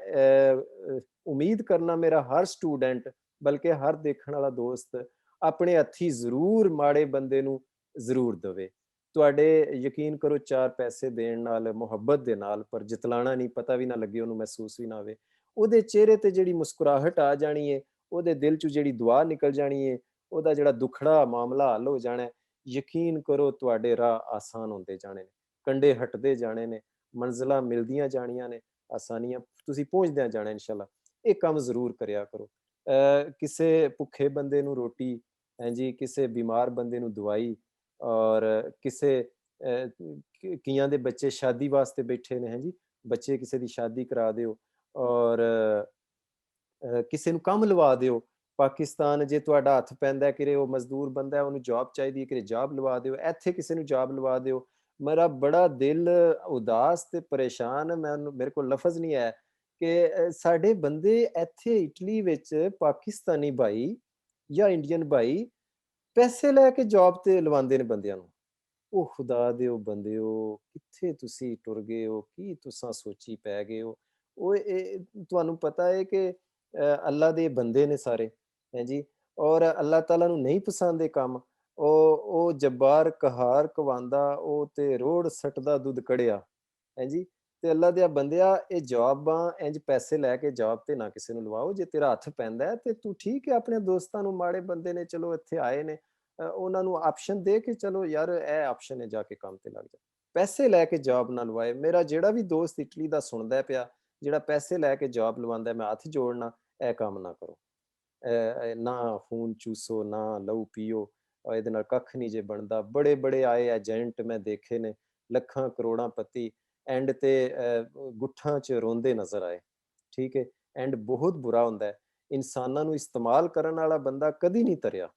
ਉਮੀਦ ਕਰਨਾ ਮੇਰਾ ਹਰ ਸਟੂਡੈਂਟ ਬਲਕਿ ਹਰ ਦੇਖਣ ਵਾਲਾ ਦੋਸਤ ਆਪਣੇ ਹੱਥੀ ਜ਼ਰੂਰ ਮਾੜੇ ਬੰਦੇ ਨੂੰ ਜ਼ਰੂਰ ਦੇਵੇ। ਤੁਹਾਡੇ ਯਕੀਨ ਕਰੋ 4 ਪੈਸੇ ਦੇਣ ਨਾਲ, ਮੁਹੱਬਤ ਦੇ ਨਾਲ, ਪਰ ਜਿਤਲਾਣਾ ਨਹੀਂ, ਪਤਾ ਵੀ ਨਾ ਲੱਗੇ ਉਹਨੂੰ, ਮਹਿਸੂਸ ਵੀ ਨਾ ਹੋਵੇ, ਉਹਦੇ ਚਿਹਰੇ ਤੇ ਜਿਹੜੀ ਮੁਸਕਰਾਹਟ ਆ ਜਾਣੀ ਹੈ, ਉਹਦੇ ਦਿਲ 'ਚੋਂ ਜਿਹੜੀ ਦੁਆ ਨਿਕਲ ਜਾਣੀ ਹੈ, ਉਹਦਾ ਜਿਹੜਾ ਦੁਖੜਾ ਮਾਮਲਾ ਹੱਲ ਹੋ ਜਾਣਾ, ਯਕੀਨ ਕਰੋ ਤੁਹਾਡੇ ਰਾਹ ਆਸਾਨ ਹੁੰਦੇ ਜਾਣੇ ਨੇ, ਕੰਡੇ ਹਟਦੇ ਜਾਣੇ ਨੇ, ਮੰਜ਼ਿਲਾਂ ਮਿਲਦੀਆਂ ਜਾਣੀਆਂ ਨੇ, ਆਸਾਨੀਆਂ ਤੁਸੀਂ ਪਹੁੰਚਦਿਆਂ ਜਾਣਾ ਇਨਸ਼ਾਅੱਲਾ। ਇਹ ਕੰਮ ਜ਼ਰੂਰ ਕਰਿਆ ਕਰੋ। ਕਿਸੇ ਭੁੱਖੇ ਬੰਦੇ ਨੂੰ ਰੋਟੀ ਹੈ ਜੀ, ਕਿਸੇ ਬਿਮਾਰ ਬੰਦੇ ਨੂੰ ਦਵਾਈ ਔਰ ਕਿਸੇ ਕਈਆਂ ਦੇ ਬੱਚੇ ਸ਼ਾਦੀ ਵਾਸਤੇ ਬੈਠੇ ਨੇ ਹੈ ਜੀ, ਬੱਚੇ ਕਿਸੇ ਦੀ ਸ਼ਾਦੀ ਕਰਾ ਦਿਓ ਔਰ ਕਿਸੇ ਨੂੰ ਕੰਮ ਲਵਾ ਦਿਓ। ਪਾਕਿਸਤਾਨ ਜੇ ਤੁਹਾਡਾ ਹੱਥ ਪੈਂਦਾ ਕਿ ਉਹ ਮਜ਼ਦੂਰ ਬੰਦਾ ਉਹਨੂੰ ਜੌਬ ਚਾਹੀਦੀ ਹੈ ਕਿ ਜੌਬ ਲਵਾ ਦਿਓ, ਇੱਥੇ ਕਿਸੇ ਨੂੰ ਜੌਬ ਲਵਾ ਦਿਓ। ਮੇਰਾ ਬੜਾ ਦਿਲ ਉਦਾਸ ਤੇ ਪਰੇਸ਼ਾਨ, ਮੇਰੇ ਕੋਲ ਲਫ਼ਜ਼ ਨਹੀਂ ਹੈ ਕਿ ਸਾਡੇ ਬੰਦੇ ਇੱਥੇ ਇਟਲੀ ਵਿੱਚ ਪਾਕਿਸਤਾਨੀ ਭਾਈ ਜਾਂ ਇੰਡੀਅਨ ਭਾਈ ਪੈਸੇ ਲੈ ਕੇ ਜੌਬ ਤੇ ਲਵਾਉਂਦੇ ਨੇ ਬੰਦਿਆਂ ਨੂੰ। ਉਹ ਖੁਦਾ ਦਿਓ ਬੰਦਿਓ, ਕਿੱਥੇ ਤੁਸੀਂ ਟੁਰ ਗਏ ਹੋ, ਕੀ ਤੁਸਾਂ ਸੋਚੀ ਪੈ ਗਏ ਹੋ। ਉਹ ਇਹ ਤੁਹਾਨੂੰ ਪਤਾ ਹੈ ਕਿ ਅੱਲਾ ਦੇ ਬੰਦੇ ਨੇ ਸਾਰੇ ਹੈ ਜੀ ਔਰ ਅੱਲਾਹ ਤਾਲਾ ਨੂੰ ਨਹੀਂ ਪਸੰਦ ਇਹ ਕੰਮ। ਉਹ ਜੱਬਾਰ ਕਹਾਰ ਕਵਾਂਦਾ, ਉਹ ਤੇ ਰੋੜ ਸੱਟਦਾ ਦੁੱਧ ਕੜਿਆ ਹੈ ਜੀ। ਤੇ ਅੱਲਾ ਦਿਆ ਬੰਦਿਆ ਇਹ ਜੌਬਾਂ ਇੰਜ ਪੈਸੇ ਲੈ ਕੇ ਜੌਬ ਤੇ ਨਾ ਕਿਸੇ ਨੂੰ ਲਵਾਓ। ਜੇ ਤੇਰਾ ਹੱਥ ਪੈਂਦਾ ਹੈ ਤੇ ਤੂੰ ਠੀਕ ਹੈ ਆਪਣੇ ਦੋਸਤਾਂ ਨੂੰ, ਮਾੜੇ ਬੰਦੇ ਨੇ ਚਲੋ ਇੱਥੇ ਆਏ ਨੇ, ਉਹਨਾਂ ਨੂੰ ਆਪਸ਼ਨ ਦੇ ਕੇ ਚਲੋ ਯਾਰ ਇਹ ਆਪਸ਼ਨ ਹੈ, ਜਾ ਕੇ ਕੰਮ ਤੇ ਲੱਗ ਜਾ। ਪੈਸੇ ਲੈ ਕੇ ਜੌਬ ਨਾ ਲਵਾਏ। ਮੇਰਾ ਜਿਹੜਾ ਵੀ ਦੋਸਤ ਇਟਲੀ ਦਾ ਸੁਣਦਾ ਪਿਆ, ਜਿਹੜਾ ਪੈਸੇ ਲੈ ਕੇ ਜੌਬ ਲਵਾਉਂਦਾ, ਮੈਂ ਹੱਥ ਜੋੜਨਾ, ਇਹ ਕੰਮ ਨਾ ਕਰੋ। ਨਾ ਖੂਨ ਚੂਸੋ, ਨਾ ਲਹੂ ਪੀਓ, ਇਹਦੇ ਨਾਲ ਕੱਖ ਨਹੀਂ ਜੇ ਬਣਦਾ। ਬੜੇ ਬੜੇ ਆਏ ਏਜੰਟ ਮੈਂ ਦੇਖੇ ਨੇ, ਲੱਖਾਂ ਕਰੋੜਾਂ ਪਤੀ, ਐਂਡ ਤੇ ਗੁੱਠਾਂ 'ਚ ਰੋਂਦੇ ਨਜ਼ਰ ਆਏ। ਠੀਕ ਹੈ, ਐਂਡ ਬਹੁਤ ਬੁਰਾ ਹੁੰਦਾ ਹੈ। ਇਨਸਾਨਾਂ ਨੂੰ ਇਸਤੇਮਾਲ ਕਰਨ ਵਾਲਾ ਬੰਦਾ ਕਦੀ ਨਹੀਂ ਤਰਿਆ।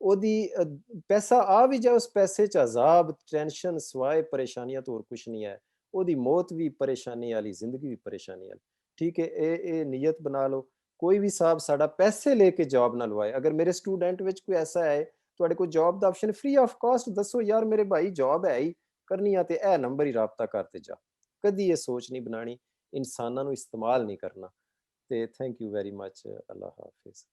ਉਹਦੀ ਪੈਸਾ ਆ ਵੀ ਜਾਏ, ਉਸ ਪੈਸੇ 'ਚ ਅਜ਼ਾਬ, ਟੈਨਸ਼ਨ ਸਿਵਾਏ ਪਰੇਸ਼ਾਨੀਆਂ ਤੋਂ ਹੋਰ ਕੁਛ ਨਹੀਂ ਹੈ। ਉਹਦੀ ਮੌਤ ਵੀ ਪਰੇਸ਼ਾਨੀ ਵਾਲੀ, ਜ਼ਿੰਦਗੀ ਵੀ ਪਰੇਸ਼ਾਨੀ ਵਾਲੀ। ਠੀਕ ਹੈ, ਇਹ ਨੀਅਤ ਬਣਾ ਲਓ। ਕੋਈ ਵੀ ਸਾਹਿਬ ਸਾਡਾ ਪੈਸੇ ਲੈ ਕੇ ਜੌਬ ਨਾ ਲਵਾਏ। ਅਗਰ ਮੇਰੇ ਸਟੂਡੈਂਟ ਵਿੱਚ ਕੋਈ ਐਸਾ ਹੈ, ਤੁਹਾਡੇ ਕੋਲ job the option free of cost, ਦੱਸੋ ਯਾਰ ਮੇਰੇ ਭਾਈ ਜੌਬ ਹੈ ਹੀ ਕਰਨੀ ਆ ਤੇ ਇਹ ਨੰਬਰ ਹੀ ਰਾਬਤਾ ਕਰਤੇ ਜਾ। ਕਦੀ ਇਹ ਸੋਚ ਨਹੀਂ ਬਣਾਣੀ, ਇਨਸਾਨਾਂ ਨੂੰ ਇਸਤੇਮਾਲ ਨਹੀਂ ਕਰਨਾ। ਤੇ thank you very much. Allah Hafiz.